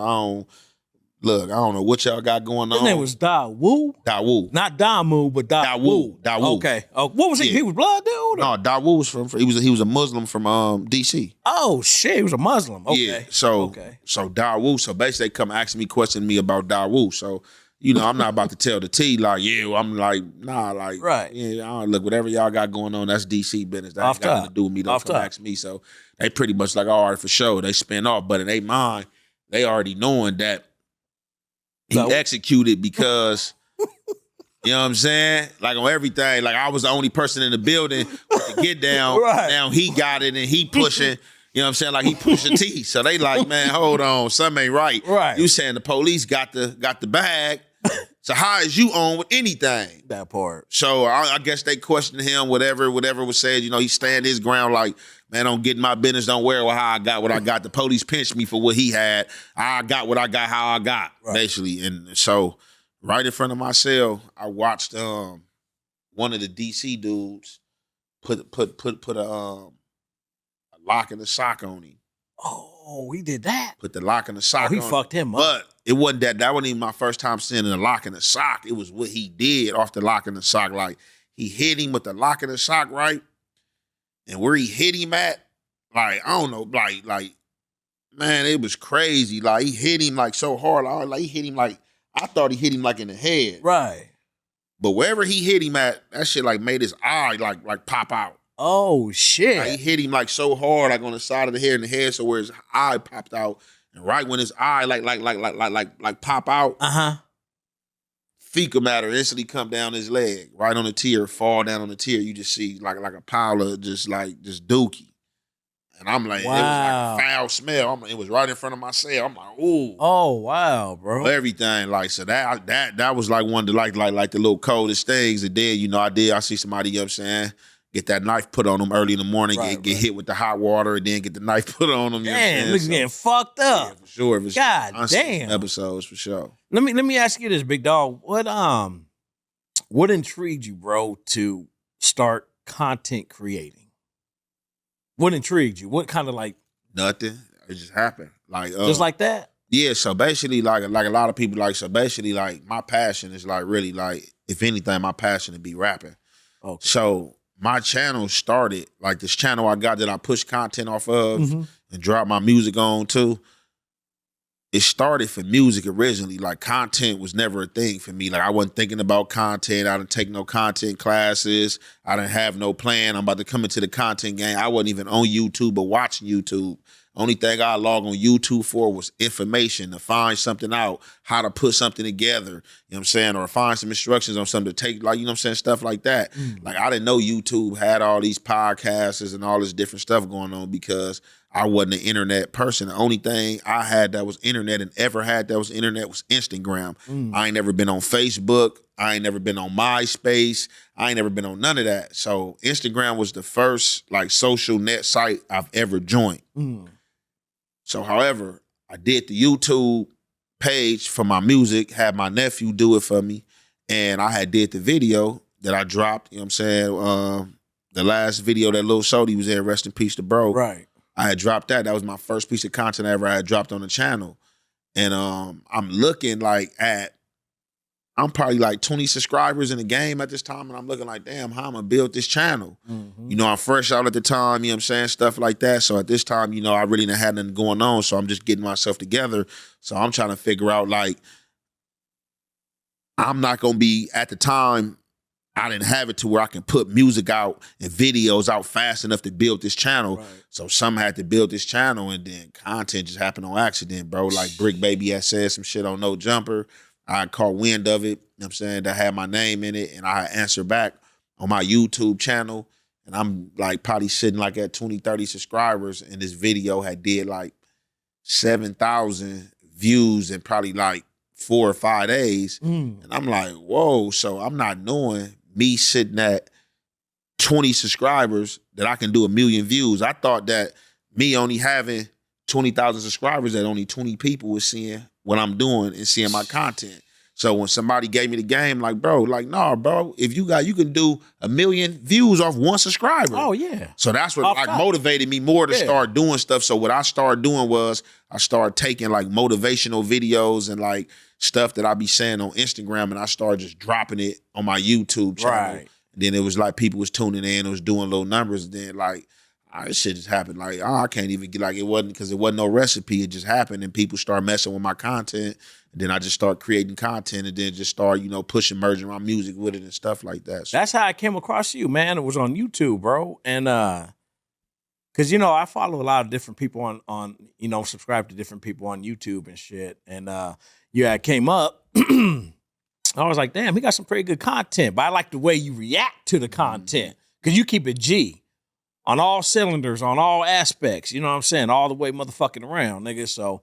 Look, I don't know what y'all got going on. His name was Dawu? Dawu. Not Damu, but Dawu. Dawu. Okay. Oh, what was he? Yeah. He was blood dude? No, Dawu was he was a Muslim from DC. Oh shit, he was a Muslim. Okay. Yeah. So Dawu. So basically, they come asking me, questioning me about Dawu. So, you know, I'm not about to tell the T like, yeah, I'm like, nah, like, right. Yeah, I don't look, whatever y'all got going on, that's DC business. That ain't got nothing to do with me. Don't come ask me. So they pretty much like, all right, for sure. They spin off, but in their mind, they already knowing that he executed because, you know what I'm saying? Like on everything, like I was the only person in the building with the get down. Right. Now he got it and he pushing, you know what I'm saying? Like he pushing T. So they like, man, hold on, something ain't right. Right. You saying the police got the bag. So how is you on with anything? That part. So I guess they questioned him, whatever was said. You know, he stand his ground like, man, don't get in my business. Don't worry about how I got what I got. The police pinched me for what he had. I got what I got, how I got, basically. And so right in front of my cell, I watched one of the DC dudes put a lock in the sock on him. Oh, he did that? Put the lock in the sock on him. He fucked him up. But it wasn't that wasn't even my first time seeing a lock in the sock. It was what he did off the lock in the sock. Like, he hit him with the lock in the sock, right? And where he hit him at, like, I don't know, like, man, it was crazy. Like, he hit him, like, so hard. Like, he hit him, like, I thought he hit him, like, in the head. Right. But wherever he hit him at, that shit, like, made his eye, like pop out. Oh, shit. Like, he hit him, like, so hard, like, on the side of the head and the head, so where his eye popped out. And right when his eye, like pop out, fecal matter instantly come down his leg, right on the tear, fall down on the tear. You just see like a pile of just dookie. And I'm like, wow. It was like a foul smell. It was right in front of my cell. I'm like, ooh. Oh, wow, bro. Everything. Like, so that was like one of the like the little coldest things. And then, you know, I see somebody, you know what I'm saying, get that knife put on them early in the morning, get hit with the hot water, and then get the knife put on them. You damn, know niggas getting fucked up. Yeah, for sure. It was God damn. Episodes for sure. Let me ask you this, big dog. What intrigued you, bro, to start content creating? What intrigued you? What kind of like nothing? It just happened. Like just like that? Yeah. So basically, like a lot of people like. So basically, like my passion is like really like, if anything, my passion to be rapping. Okay. So my channel started, like this channel I got that I push content off of and drop my music on too. It started for music originally. Like, content was never a thing for me. Like, I wasn't thinking about content. I didn't take no content classes. I didn't have no plan. I'm about to come into the content game. I wasn't even on YouTube or watching YouTube. Only thing I log on YouTube for was information, to find something out, how to put something together, you know what I'm saying, or find some instructions on something to take, like, you know what I'm saying, stuff like that. Like, I didn't know YouTube had all these podcasts and all this different stuff going on because I wasn't an internet person. The only thing I had that was internet and ever had that was internet was Instagram. I ain't never been on Facebook. I ain't never been on MySpace. I ain't never been on none of that. So Instagram was the first like social net site I've ever joined. So however, I did the YouTube page for my music, had my nephew do it for me, and I had did the video that I dropped, you know what I'm saying? The last video that Lil Shorty was in, rest in peace to bro. Right. I had dropped that. That was my first piece of content I ever had dropped on the channel. And I'm looking like I'm probably like 20 subscribers in the game at this time, and I'm looking like, damn, how I'm gonna build this channel? You know, I'm fresh out at the time, you know what I'm saying, stuff like that. So at this time, you know, I really didn't have nothing going on, so I'm just getting myself together. So I'm trying to figure out, like, I'm not gonna be, at the time, I didn't have it to where I can put music out and videos out fast enough to build this channel. Right. So some had to build this channel, and then content just happened on accident, bro. Like Brick Baby had said some shit on No Jumper. I caught wind of it, you know what I'm saying, that had my name in it, and I answered back on my YouTube channel, and I'm like probably sitting like at 20, 30 subscribers, and this video had did like 7,000 views in probably like 4 or 5 days. And I'm like, whoa, so I'm not knowing me sitting at 20 subscribers that I can do 1 million views. I thought that me only having 20,000 subscribers, that only 20 people was seeing what I'm doing and seeing my content. So when somebody gave me the game, like, bro, like, nah, bro, if you can do 1 million views off 1 subscriber. Oh, yeah. So that's what like motivated me more to start doing stuff. So what I started doing was I started taking like motivational videos and like stuff that I be saying on Instagram, and I started just dropping it on my YouTube channel. Right. And then it was like people was tuning in, it was doing little numbers. And then like, this shit just happened. Like, I can't even get, like, it wasn't, because it wasn't no recipe. It just happened, and people start messing with my content. And then I just start creating content, and then just start, you know, pushing, merging my music with it and stuff like that. So that's how I came across you, man. It was on YouTube, bro. And because, you know, I follow a lot of different people on you know, subscribe to different people on YouTube and shit. And yeah, I came up. I was like, damn, he got some pretty good content. But I like the way you react to the content, because you keep it G. On all cylinders, on all aspects, you know what I'm saying? All the way motherfucking around, nigga. So,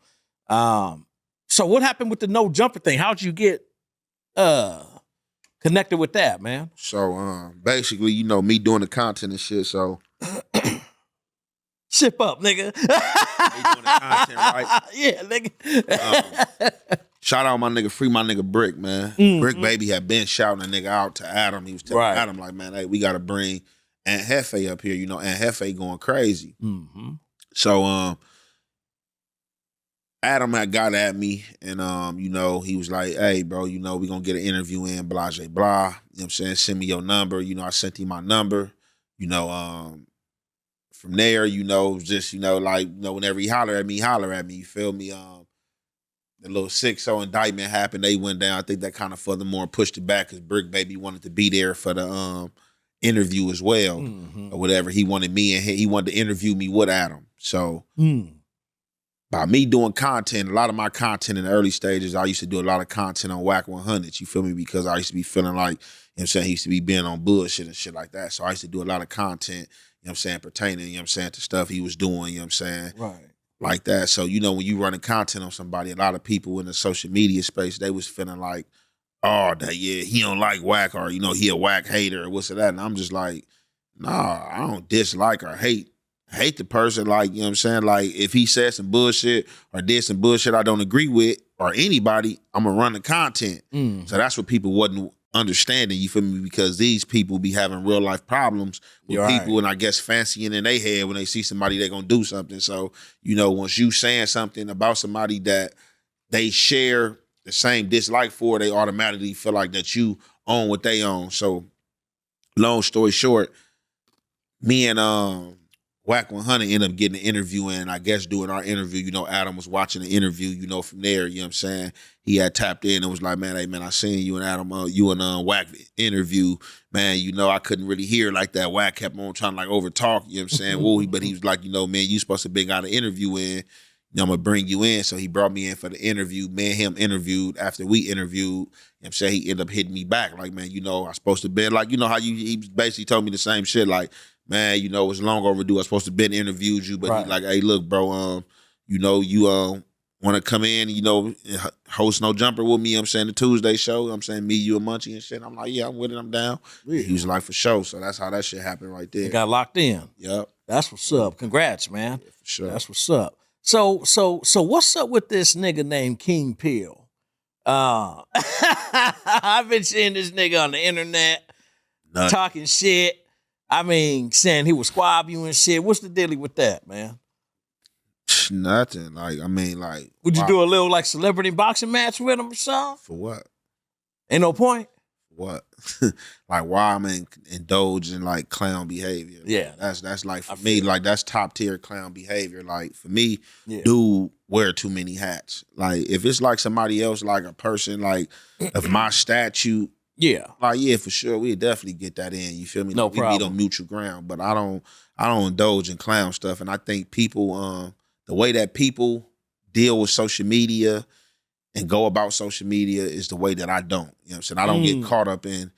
so what happened with the No Jumper thing? How'd you get connected with that, man? So, basically, you know, me doing the content and shit, so. Ship up, nigga. Me doing the content, right? Yeah, nigga. Shout out my nigga, free my nigga Brick, man. Brick Baby had been shouting a nigga out to Adam. He was telling Adam, like, man, hey, we got to bring Aunt Jefe up here, you know, Aunt Jefe going crazy. So Adam had got at me, and you know, he was like, hey, bro, you know, we gonna get an interview in, blah, blah, blah. You know what I'm saying? Send me your number. You know, I sent him my number. You know, from there, you know, just, you know, like, you know, whenever he holler at me, you feel me? The little 6-0 indictment happened, they went down. I think that kind of furthermore pushed it back, because Brick Baby wanted to be there for the interview as well, or whatever. He wanted me, and he wanted to interview me with Adam. So by me doing content, a lot of my content in the early stages, I used to do a lot of content on Whack 100, you feel me? Because I used to be feeling like, you know what I'm saying, he used to be being on bullshit and shit like that. So I used to do a lot of content, you know what I'm saying, pertaining, you know what I'm saying, to stuff he was doing, you know what I'm saying? Right. Like that. So, you know, when you running content on somebody, a lot of people in the social media space, they was feeling like, oh, that, yeah, he don't like Whack, or, you know, he a Whack hater, or what's that? And I'm just like, nah, I don't dislike or hate the person. Like, you know what I'm saying? Like, if he said some bullshit or did some bullshit I don't agree with, or anybody, I'm gonna run the content. So that's what people wasn't understanding, you feel me? Because these people be having real life problems with people, and I guess fancying in their head when they see somebody, they gonna do something. So, you know, once you saying something about somebody that they share the same dislike for, they automatically feel like that you own what they own. So, long story short, me and Whack 100 ended up getting an interview, and I guess doing our interview, you know, Adam was watching the interview, you know, from there, you know what I'm saying? He had tapped in and was like, man, hey, man, I seen you and Adam, you and Whack interview. Man, you know, I couldn't really hear like that. Whack kept on trying to like over talk, you know what I'm saying? Well, but he was like, you know, man, you supposed to bring out an interview in. I'm gonna bring you in. So he brought me in for the interview. Me and him interviewed. After we interviewed, you know what I'm saying, he ended up hitting me back. Like, man, I supposed to be like, how he basically told me the same shit. Like, man, it's long overdue. I supposed to been interviewed you, but he like, hey, look, bro, you want to come in, host No Jumper with me, you know what I'm saying, the Tuesday show, you know what I'm saying, me, you, and Munchie and shit. I'm like, yeah, I'm with it, I'm down. Yeah. He was like, for sure. So that's how that shit happened right there. They got locked in. Yep. That's what's up. Congrats, man. Yeah, for sure. That's what's up. So what's up with this nigga named King Peel? I've been seeing this nigga on the internet talking shit. I mean, saying he would squab you and shit. What's the dealie with that, man? Nothing. Like, would you do a little like celebrity boxing match with him or something? For what? Ain't no point. What? Like, why I'm indulging like clown behavior? Yeah, that's like for me, like that's top tier clown behavior. Like for me, dude, wear too many hats. Like if it's like somebody else, like a person like of my statue. Yeah. Like, yeah, for sure. We'd definitely get that in. You feel me? No like, problem. We meet on mutual ground. But I don't indulge in clown stuff. And I think people, the way that people deal with social media and go about social media is the way that I don't. You know what I'm saying? I don't get caught up in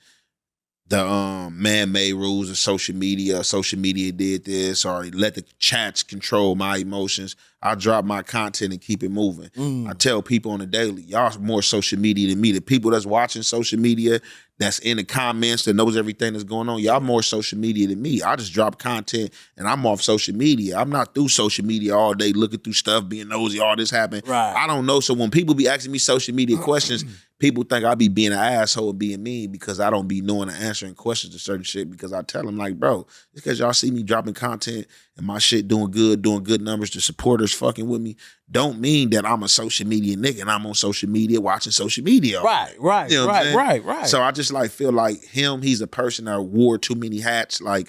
the man-made rules of social media. Social media did this, or let the chats control my emotions. I drop my content and keep it moving. I tell people on the daily, y'all more social media than me. The people that's watching social media, that's in the comments, that knows everything that's going on, y'all more social media than me. I just drop content and I'm off social media. I'm not through social media all day looking through stuff, being nosy, all this happened. Right. I don't know. So when people be asking me social media questions, people think I be being an asshole and being mean because I don't be knowing and answering questions to certain shit, because I tell them like, bro, it's because y'all see me dropping content and my shit doing good numbers, the supporters fucking with me, don't mean that I'm a social media nigga and I'm on social media watching social media. Right. You know right. So I just like feel like he's a person that wore too many hats. Like,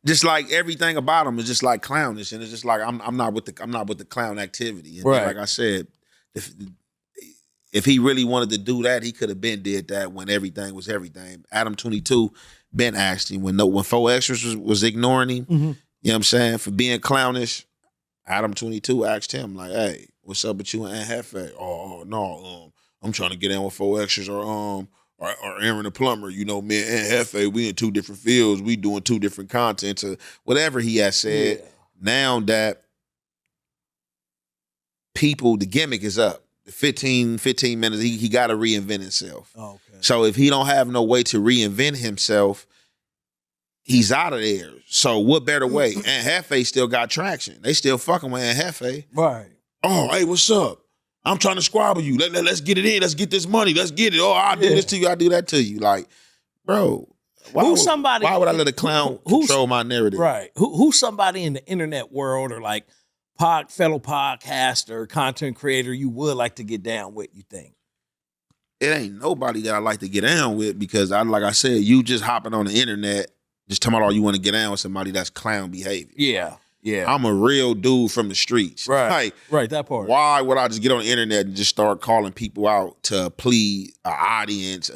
just like everything about him is just like clownish, and it's just like I'm not with the clown activity. And right. Like I said, if he really wanted to do that, he could have been did that when everything was everything. Adam 22 been asked him when 4 Extras was ignoring him. You know what I'm saying, for being clownish. Adam 22 asked him like, "Hey, what's up with you and Jefe?" Oh no, I'm trying to get in with 4 Extras or Aaron the Plumber. You know, me and Jefe, we in 2 different fields. We doing 2 different content to whatever he has said. Yeah. Now that the gimmick is up. 15 minutes, he got to reinvent himself. Okay. So if he don't have no way to reinvent himself, he's out of there. So what better way? And Jefe still got traction. They still fucking with Jefe. Right. Oh, hey, what's up? I'm trying to squabble you. Let's get it in. Let's get this money. Let's get it. Oh, I'll do this to you. I'll do that to you. Like, bro, why would I let a clown control my narrative? Right. Who's somebody in the internet world or like fellow podcaster, content creator you would like to get down with, you think? It ain't nobody that I like to get down with, because like I said, you just hopping on the internet, just talking about all you want to get down with somebody that's clown behavior. Yeah. I'm a real dude from the streets. Right. Right, that part. Why would I just get on the internet and just start calling people out to plead an audience,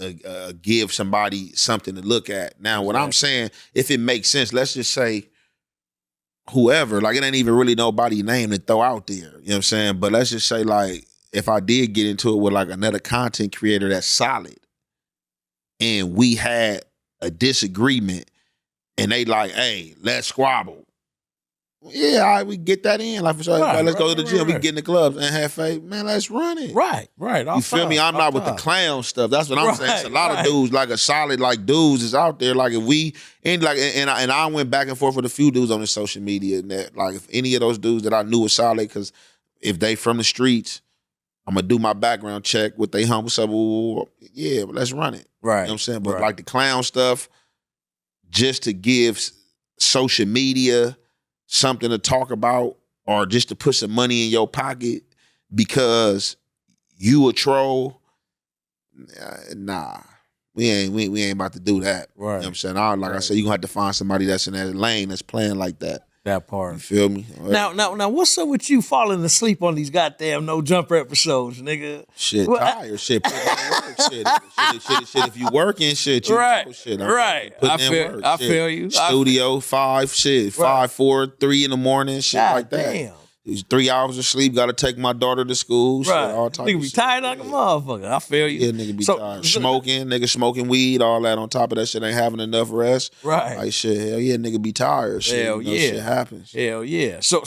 give somebody something to look at? Now, what I'm saying, if it makes sense, let's just say whoever, like it ain't even really nobody's name to throw out there, you know what I'm saying? But let's just say like, if I did get into it with like another content creator that's solid and we had a disagreement and they like, hey, let's squabble. Yeah, all right, we get that in. Like for sure, right, let's go to the gym. We get in the clubs and have faith. Man, let's run it. Right. You feel me? I'm not with the clown stuff. That's what I'm saying. It's a lot of dudes, like a solid like dudes is out there. Like if we and I went back and forth with a few dudes on the social media, and that like if any of those dudes that I knew was solid, because if they from the streets, I'm gonna do my background check with they humble sub. Yeah, but let's run it. Right. You know what I'm saying? But like the clown stuff, just to give social media something to talk about, or just to put some money in your pocket because you a troll, nah. We ain't about to do that. Right. You know what I'm saying? I said, you're gonna have to find somebody that's in that lane that's playing like that. That You part. feel me? Now, what's up with you falling asleep on these goddamn no jumper episodes, nigga? Shit, Well, tired. Shit, putting in work. Shit. If you working, shit, you Right, know, shit. I'm right. putting I in feel- work. I shit. feel you. Studio 5, shit, Right. 5, 4, 3 in the morning, shit God like that. damn. These 3 hours of sleep. Got to take my daughter to school. Shit, Right. all type Nigga of be shit. tired like a motherfucker. I feel you. Yeah, nigga be tired. Smoking, nigga smoking weed, all that on top of that shit ain't having enough rest. Right. Like shit, hell yeah, nigga be tired. Shit, Hell you know, yeah. shit happens. Hell yeah. So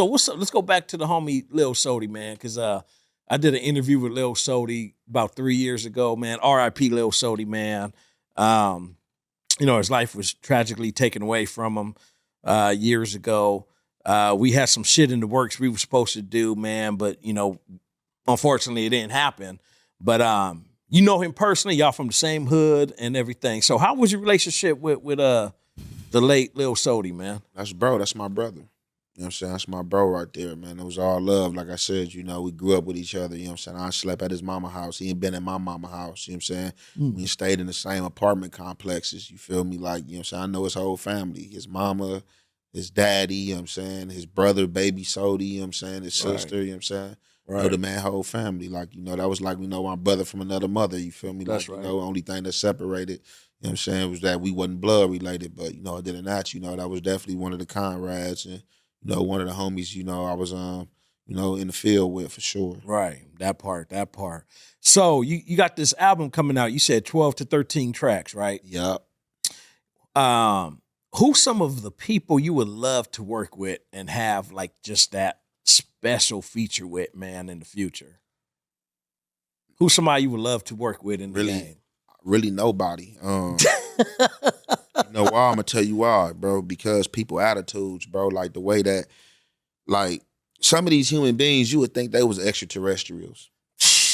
what's up? Let's go back to the homie Lil Sody, man, because I did an interview with Lil Sody about 3 years ago, man. R.I.P. Lil Sody, man. His life was tragically taken away from him years ago. We had some shit in the works we were supposed to do, man, but unfortunately it didn't happen. But you know him personally, y'all from the same hood and everything. So how was your relationship with the late Lil Sody, man? That's my brother. You know what I'm saying? That's my bro right there, man. It was all love. Like I said, we grew up with each other. You know what I'm saying? I slept at his mama house. He ain't been at my mama house. You know what I'm saying? We stayed in the same apartment complexes. You feel me? Like, you know what I'm saying? I know his whole family. His mama, his daddy, you know what I'm saying? His brother, baby Sody, you know what I'm saying? His sister, you know what I'm saying? Right. Know the man whole family. Like, that was like, my brother from another mother. You feel me? That's like, right. Only thing that separated, you know what I'm saying, was that we wasn't blood related. But, other than that, that was definitely one of the comrades and, one of the homies, I was, in the field with for sure. Right. That part. So you got this album coming out. You said 12 to 13 tracks, right? Yup. Who's some of the people you would love to work with and have like just that special feature with, man, in the future? Who's somebody you would love to work with in the game? Really nobody. You know why? I'm gonna tell you why, bro. Because people attitudes, bro. Like the way that, like some of these human beings, you would think they was extraterrestrials.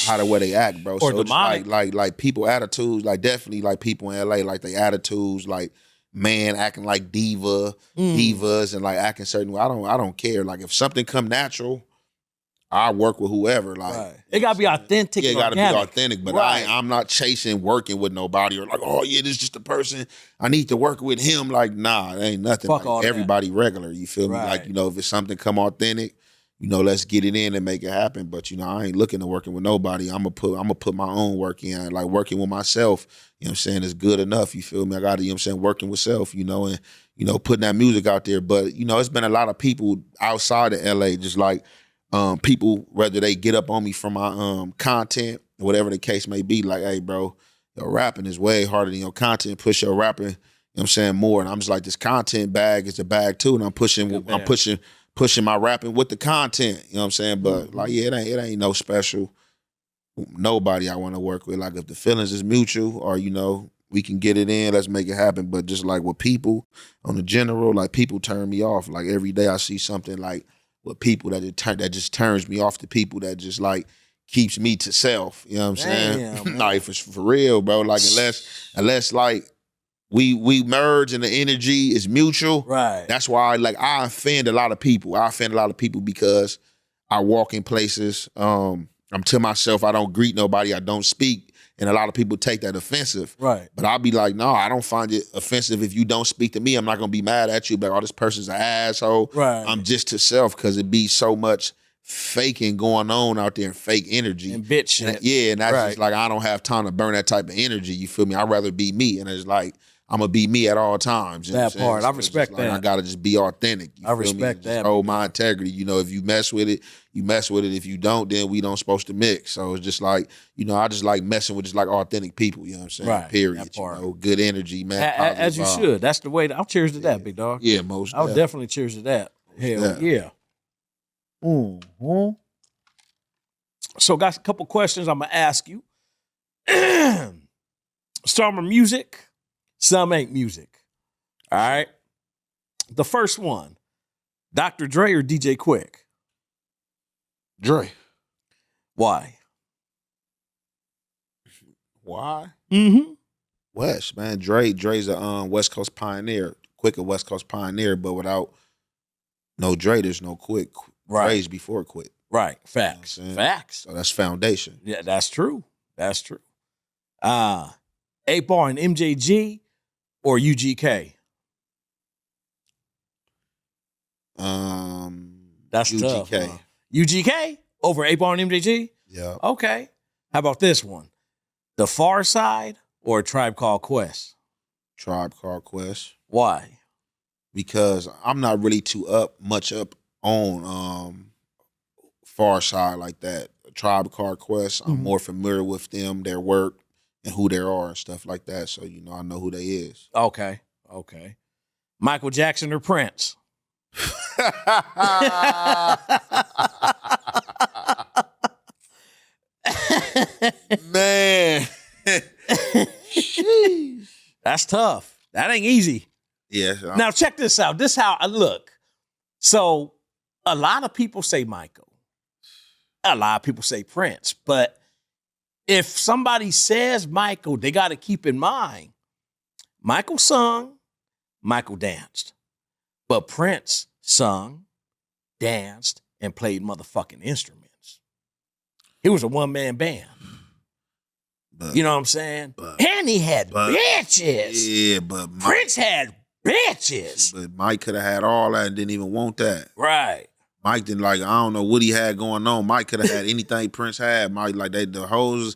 How the way they act, bro. Or so demonic. it's like people attitudes, like definitely like people in LA, like they attitudes, like man acting like divas, and like acting certain way. I don't care. Like if something come natural, I work with whoever. Like Right. It gotta be authentic. yeah, it and gotta organic. be authentic. But Right. I'm not chasing working with nobody or like, oh yeah, this is just a person. I need to work with him. Like, nah, it ain't nothing. Fuck Like, all that. everybody regular. You feel me? Right. Like, if it's something come authentic, let's get it in and make it happen. But I ain't looking to working with nobody. I'm gonna put my own work in. Like working with myself, you know what I'm saying, is good enough. You feel me? I gotta, working with self, and putting that music out there. But, it's been a lot of people outside of LA, just like people, whether they get up on me from my content, whatever the case may be, like, hey, bro, your rapping is way harder than your content. Push your rapping, you know what I'm saying, more. And I'm just like, this content bag is a bag too, and I'm pushing my rapping with the content, you know what I'm saying? But like, yeah, it ain't no special nobody I want to work with. Like if the feelings is mutual or, we can get it in, let's make it happen. But just like with people on the general, like people turn me off. Like every day I see something like with people that just turns me off to people that just like keeps me to self. You know what I'm Damn, saying? Like for real, bro. Like unless like we merge and the energy is mutual. Right. That's why I offend a lot of people. I offend a lot of people because I walk in places. I'm to myself, I don't greet nobody, I don't speak. And a lot of people take that offensive. Right. But I'll be like, no, I don't find it offensive if you don't speak to me. I'm not going to be mad at you. But oh, this person's an asshole. Right. I'm just to self because it be so much faking going on out there and fake energy. And bitch shit. And that's Right. just like, I don't have time to burn that type of energy. You feel me? I'd rather be me. And it's like, I'm going to be me at all times. You know That what I'm saying? part. I So it's respect just like, that. I got to just be authentic. You I feel me? respect Just that. hold my integrity. If you mess with it, you mess with it. If you don't, then we don't supposed to mix. So it's just like, I just like messing with just like authentic people. You know what I'm saying? Right. Period. That part. Good energy, man. As you positive vibes. should. That's the way. I'll cheers to that, big dog. Yeah, most I'll definitely. definitely cheers to that. Hell definitely. yeah. Mm-hmm. So, got a couple questions I'm gonna ask you. Some are music, some ain't music. All right. The first one, Dr. Dre or DJ Quick? Dre. Why? Why? Mm-hmm. West, man. Dre's a West Coast pioneer. Quick a West Coast pioneer, but without no Dre, there's no Quick. Right. Dre's before Quick. Right. Facts. You know what I'm saying? Facts. So that's foundation. Yeah, that's true. That's true. 8-Ball and MJG or UGK? That's UGK. tough. Huh? UGK over 8-Ball and MJG? Yeah. Okay. How about this one? The Far Side or Tribe Called Quest? Tribe Called Quest. Why? Because I'm not really much up on Far Side like that. Tribe Called Quest, I'm more familiar with them, their work, and who they are and stuff like that. So, I know who they is. Okay. Michael Jackson or Prince? Man. That's tough. That ain't easy. Yeah. Now check this out. This is how I look. So a lot of people say Michael. A lot of people say Prince. But if somebody says Michael, they got to keep in mind, Michael sung, Michael danced. But Prince sung, danced, and played motherfucking instruments. He was a one-man band. You know what I'm saying? And he had bitches. Yeah, but Prince had bitches. But Mike could have had all that and didn't even want that. Right. Mike didn't I don't know what he had going on. Mike could have had anything Prince had. Mike, the hoes.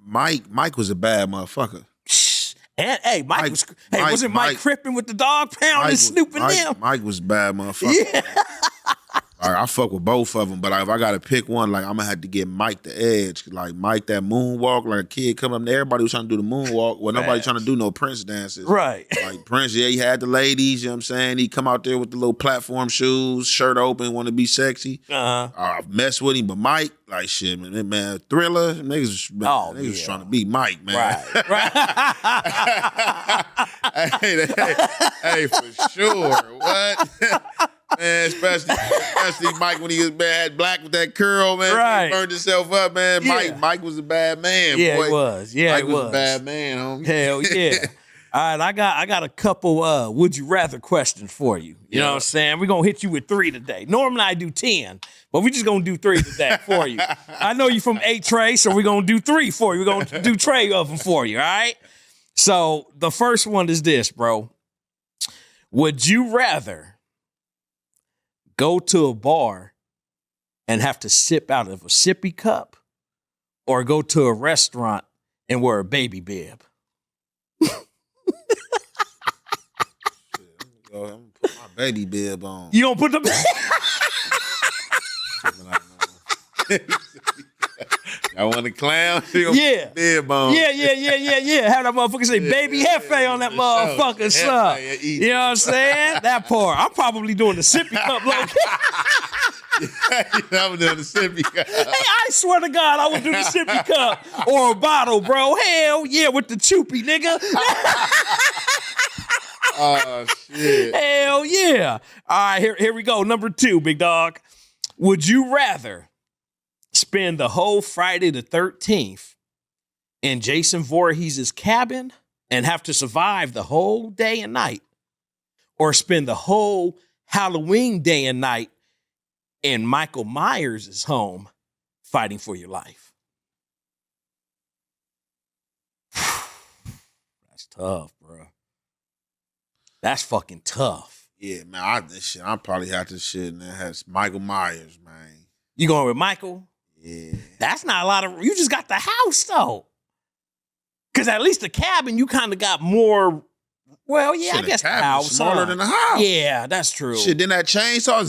Mike was a bad motherfucker. And hey, wasn't Mike cripping with the dog pound and snooping them? Mike was a bad motherfucker. Yeah. I fuck with both of them, but if I gotta pick one, I'm gonna have to get Mike the edge. Mike that moonwalk, a kid coming up there, everybody was trying to do the moonwalk. Well, nobody trying to do no Prince dances. Right. Prince, he had the ladies, you know what I'm saying? He come out there with the little platform shoes, shirt open, want to be sexy. I mess with him, but Mike, shit, man, Thriller, niggas was trying to be Mike, man. Right. hey, for sure. What? Man, especially Mike when he was bad black with that curl, man. Right. He burned himself up, man. Yeah. Mike was a bad man, yeah, boy. He was. Yeah, Mike he was a bad man, homie. Hell yeah. All right, I got a couple would you rather questions for you. You know what I'm saying? We're gonna hit you with 3 today. Normally I do 10, but we're just gonna do 3 today for you. I know you from 8 Trey, so we're gonna do 3 for you. We're gonna do Trey of them for you, all right? So the first one is this, bro. Would you rather go to a bar and have to sip out of a sippy cup or go to a restaurant and wear a baby bib? I'm gonna put my baby bib on. You don't put the I want to clown. Yeah. Bib on. Yeah. Have that motherfucker say baby Jefe on that motherfucker, son. You know what I'm saying? That part. I'm probably doing the sippy cup low key. I'm doing the sippy cup. Hey, I swear to God, I would do the sippy cup or a bottle, bro. Hell yeah, with the choopy, nigga. Oh, shit. Hell yeah. All right, here we go. Number 2, big dog. Would you rather spend the whole Friday the 13th in Jason Voorhees' cabin and have to survive the whole day and night, or spend the whole Halloween day and night in Michael Myers' home fighting for your life? That's tough, bro. That's fucking tough. Yeah, man, I probably have to shit, and that has Michael Myers, man. You going with Michael? Yeah. That's not a lot of, you just got the house though. Cause at least the cabin, you kind of got more, well, yeah, Shit, I guess the cabin's house. smaller than the house. Yeah, that's true. Shit, then that chainsaw,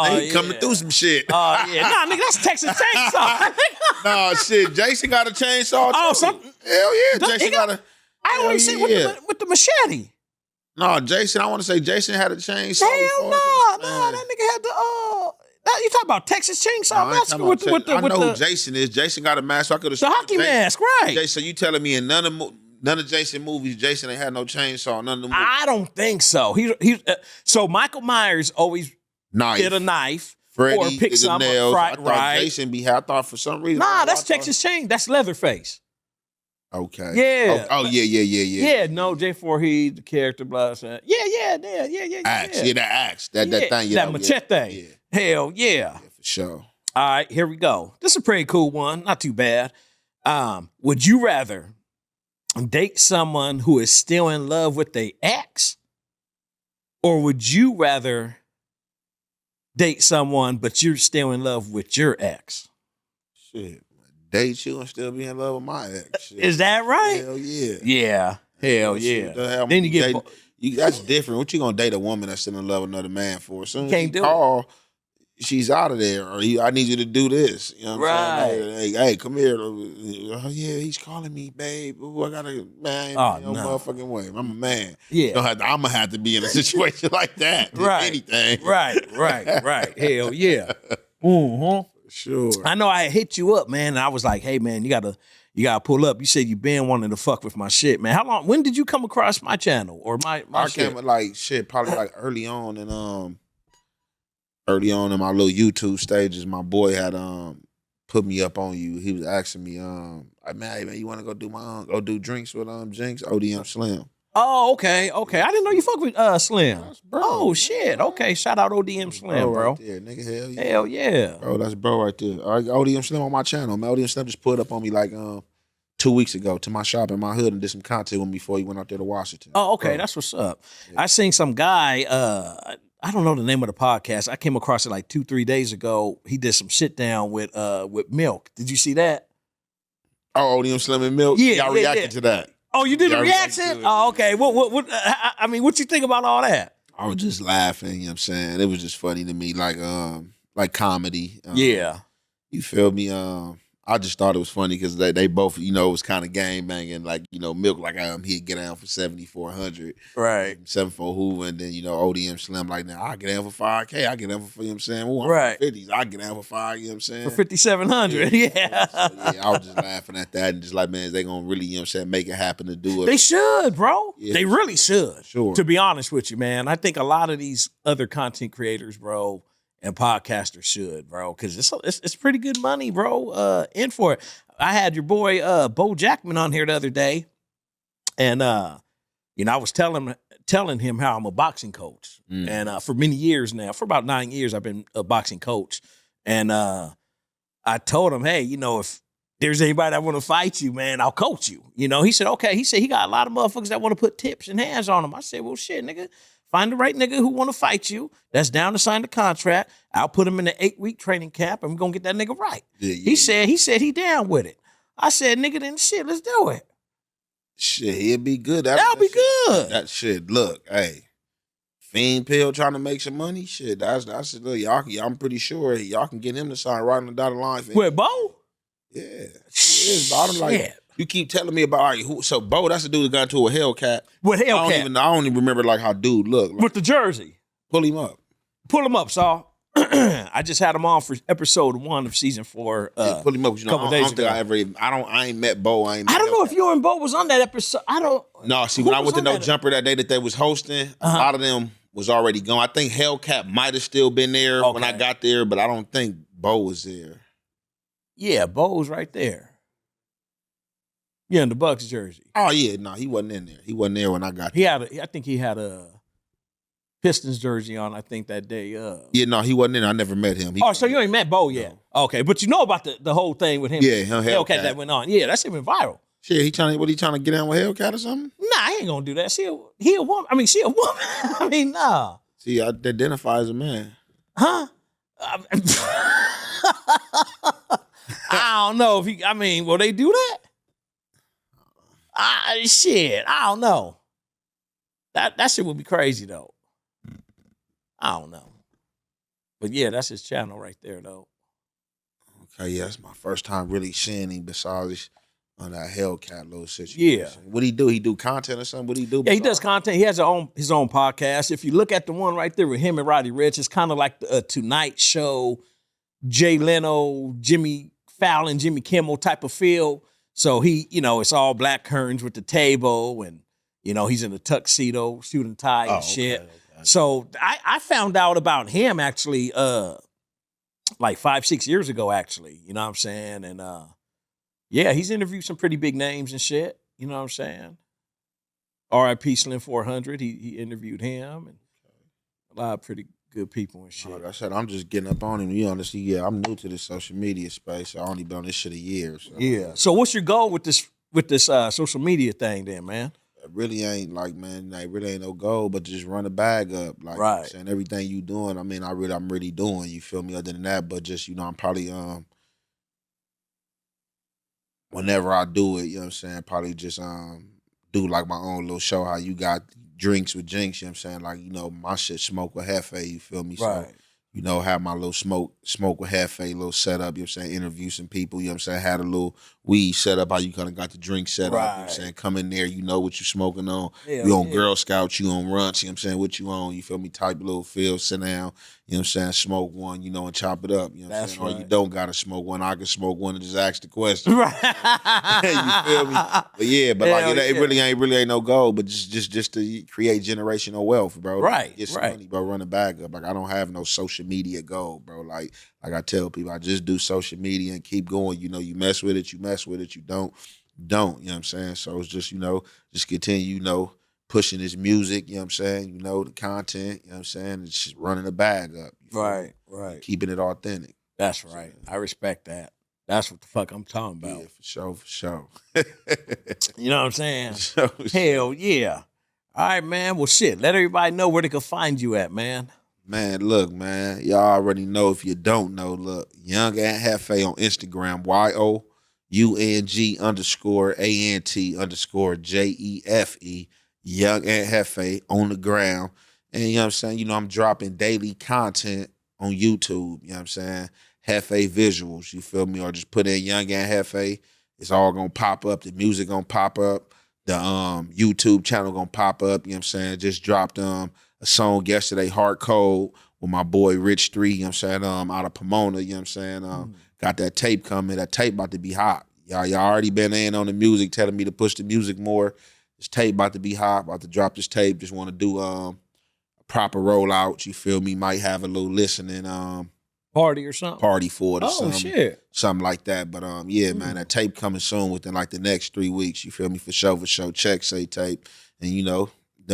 they coming through some shit. Oh, yeah. Nah, nigga, that's Texas Chainsaw. No, shit, Jason got a chainsaw Oh, too. something. Hell yeah, Jason got a. I only see with the machete. No, Jason, I want to say Jason had a chainsaw. Hell no, that nigga had the, you talking about Texas Chainsaw Massacre with I know the who Jason is. Jason got a mask. So I could have the hockey mask, right? Jason, you telling me in none of Jason movies, Jason ain't had no chainsaw. None of the movies. I don't think so. So Michael Myers always get a knife Freddy or pick did the something nails. right. I thought Jason I thought for some reason. Nah, that's Texas Chain. That's Leatherface. Okay. Yeah. Oh yeah. Yeah, no, J. Voorhees, the character, blah, blah. Yeah. Axe. Yeah, that axe. That thing. Yeah, that machete. Yeah. Hell yeah. Yeah, for sure. All right, here we go. This is a pretty cool one. Not too bad. Would you rather date someone who is still in love with their ex Or would you rather date someone, but you're still in love with your ex? Shit. Date you and still be in love with my ex. Shit. Is that right? Hell yeah. Yeah. Hell Shit, yeah. Then you get that's different. What you gonna date a woman that's still in love with another man for? As soon as Can't you do call, she's out of there. Or I need you to do this. You know what I'm saying? Hey, come here. Oh, yeah, he's calling me, babe. Ooh, I gotta, man, Oh, no no. motherfucking way. I'm a man. Yeah. I'm gonna have to be in a situation like that. Right. Anything. Right. Hell yeah. Mm-hmm. Sure. I know I hit you up, man, and I was like, hey, man, you gotta pull up. You said you been wanting to fuck with my shit, man. When did you come across my channel or my I shit? came with like shit, probably like early on in my little YouTube stages. My boy had put me up on you. He was asking me, like, man, hey, man, you wanna go do drinks with Jinx, ODM Slim. Oh, okay. I didn't know you fuck with Slim. That's bro. Oh shit. Okay. Shout out ODM Slim, bro. Right there, nigga, hell yeah. Hell yeah. Bro, that's bro right there. All right, ODM Slim on my channel, man. ODM Slim just put up on me like 2 weeks ago to my shop in my hood and did some content with me before he went out there to Washington. Oh, okay. Bro. That's what's up. Yeah. I seen some guy, I don't know the name of the podcast. I came across it like 2-3 days ago. He did some shit down with Milk. Did you see that? Oh, ODM Slim and Milk? Yeah, I reacted to that. Oh, you did Yeah, a I reaction? reacted to it. Oh, okay. I mean, what you think about all that? I was just laughing, you know what I'm saying? It was just funny to me, like comedy. Yeah. You feel me? I just thought it was funny because they both, you know, it was kind of gang banging. Like, you know, Milk, like he'd get down for 7,400, Right. 7-4 Hoover, and then, you know, ODM Slim, like, now I get down for 5K, I get down for, you know what I'm saying? Ooh, I'm Right. 50s, I get down for 5, you know what I'm saying? For 5,700. Yeah. So, yeah, I was just laughing at that and just like, man, they gonna really, you know what I'm saying, make it happen to do it. They should, bro. Yeah. They really should. Sure. To be honest with you, man, I think a lot of these other content creators, bro, and podcasters should, bro, because it's pretty good money, bro. In for it. I had your boy Bo Jackman on here the other day, and you know, I was telling him how I'm a boxing coach, and for many years now, for about 9 years, I've been a boxing coach, and I told him, hey, you know, if there's anybody that want to fight you, man, I'll coach you. You know, he said, okay. He said he got a lot of motherfuckers that want to put tips and hands on him. I said, well, shit, nigga. Find the right nigga who want to fight you, that's down to sign the contract. I'll put him in the 8-week training camp, and we're going to get that nigga right. Yeah. He said he down with it. I said, nigga, then shit, let's do it. Shit, it'd be good. That'll be good. That shit, look, hey, Fiend Pill trying to make some money, shit, that's look, y'all, I'm pretty sure y'all can get him to sign right on the dotted line. With Bo? Yeah. It bottom like, Shit. you keep telling me about, all right, so Bo, that's the dude that got into a Hellcat. With Hellcat. I don't even remember like how dude looked. Like, With the jersey. pull him up. Pull him up, Saul. I just had him on for episode 1 of season 4. Yeah, pull him up. You know, couple I days don't think ago. I ever even, I ain't met Bo. I I don't know if you and Bo was on that episode. I don't. No, see, Who when I was went to on No that? Jumper that day that they was hosting, a lot of them was already gone. I think Hellcat might have still been there when I Okay. got there, but I don't think Bo was there. Yeah, Bo's right there. Yeah, in the Bucks jersey. Oh yeah, no, he wasn't in there. He wasn't there when I got there. I think he had a Pistons jersey on, I think, that day. Yeah, no, he wasn't in there. I never met him. So you ain't met Bo yet. No. Okay, but you know about the whole thing with him. Yeah, him, Hellcat. that went on. Yeah, that shit went viral. Shit, he trying to get down with Hellcat or something? Nah, he ain't gonna do that. He a woman. I mean, she a woman. I mean, nah. See, I identify as a man. Huh? I don't know if he, I mean, will they do that? Shit, I don't know. That shit would be crazy though. I don't know. But yeah, that's his channel right there though. Okay, yeah, that's my first time really seeing him besides on that Hellcat little situation. Yeah. What he do? He do content or something? What he do? Yeah, he does besides? content. He has his own podcast. If you look at the one right there with him and Roddy Ricch, it's kind of like the Tonight Show, Jay Leno, Jimmy Fallon, Jimmy Kimmel type of feel. So he, you know, it's all black curtains with the table, and you know he's in a tuxedo, suit and tie and shit. Okay. So I found out about him actually like 5-6 years ago, actually. You know what I'm saying? And yeah, he's interviewed some pretty big names and shit. You know what I'm saying? R.I.P. Slim 400. He interviewed him and a lot of pretty good people and shit. Like I said, I'm just getting up on him. You honestly, yeah, I'm new to this social media space. I only been on this shit a year. So. Yeah. So what's your goal with this social media thing then, man? really ain't like, man, like really ain't no goal, but just run the bag up. Like Right. saying everything you doing, I mean, I'm really doing, you feel me, other than that, but just, I'm probably whenever I do it, you know what I'm saying, probably just do like my own little show, how you got drinks with Jinx, you know what I'm saying? Like, my shit smoke with Jefe, you feel me? Right. So, have my little smoke with Jefe, little setup, you know what I'm saying? Interview some people, you know what I'm saying? Had a little weed set up, how you kind of got the drink set up, you know what I'm Right. saying? Come in there, you know what you smoking on. Hell You on yeah. Girl Scouts, you on Runts, you know what I'm saying? What you on, you feel me? Type little feel, sit down, you know what I'm saying? Smoke one, and chop it up, you know what I'm That's saying? Or you right. don't gotta smoke one, I can smoke one and just ask the question. Right. You feel me? But yeah, but like Hell it yeah. really ain't no goal, but just to create generational wealth, bro. Right, Get some right. money, bro. Run a bag up. Like I don't have no social media goal, bro. Like I tell people, I just do social media and keep going. You mess with it, you mess with it. You don't. You know what I'm saying? So it's just, just continue, pushing this music, you know what I'm saying? The content, you know what I'm saying? It's just running the bag up. You feel me? Right, right. Keeping it authentic. That's right. I respect that. That's what the fuck I'm talking about. Yeah, for sure, for sure. You know what I'm saying? For sure. Hell yeah. All right, man. Well, shit. Let everybody know where they can find you at, man. Man, look, man. Y'all already know. If you don't know, look, Young Ant Jefe on Instagram, YOUNG_ANT_JEFE, Young Ant Jefe on the ground. And you know what I'm saying? I'm dropping daily content on YouTube, you know what I'm saying? Jefe visuals, you feel me? Or just put in Young Ant Jefe. It's all gonna pop up. The music gonna pop up. The YouTube channel gonna pop up, you know what I'm saying? Just dropped a song yesterday, Heart Cold, with my boy Rich 3, you know what I'm saying? Out of Pomona, you know what I'm saying? Got that tape coming. That tape about to be hot. Y'all already been in on the music, telling me to push the music more. This tape about to be hot. About to drop this tape. Just want to do a proper rollout. You feel me? Might have a little listening Party or something? party for it or Oh, something. shit. Something like that. But yeah, man, that tape coming soon within like the next 3 weeks. You feel me? For sure, for sure. Check, say tape. And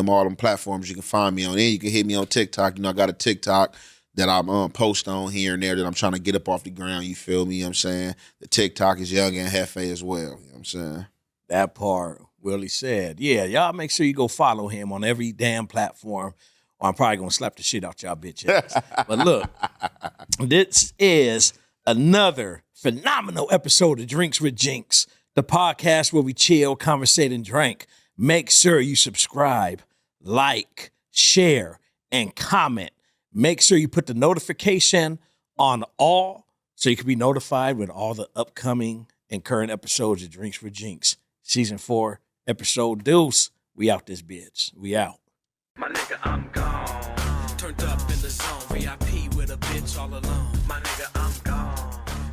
all them platforms you can find me on. Then you can hit me on TikTok. I got a TikTok that I'm post on here and there that I'm trying to get up off the ground. You feel me? You know what I'm saying? The TikTok is Young and Jefe as well. You know what I'm saying? That part, Willie said. Yeah, y'all make sure you go follow him on every damn platform, or I'm probably going to slap the shit out y'all bitch ass. But look, this is another phenomenal episode of Drinks with Jinx, the podcast where we chill, conversate, and drink. Make sure you subscribe, like, share, and comment. Make sure you put the notification on all so you can be notified with all the upcoming and current episodes of Drinks with Jinx. Season 4, episode deuce. We out this bitch. We out. My nigga, I'm gone. Turned up in the zone, VIP with a bitch all alone. My nigga, I'm gone.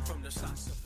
From the shots of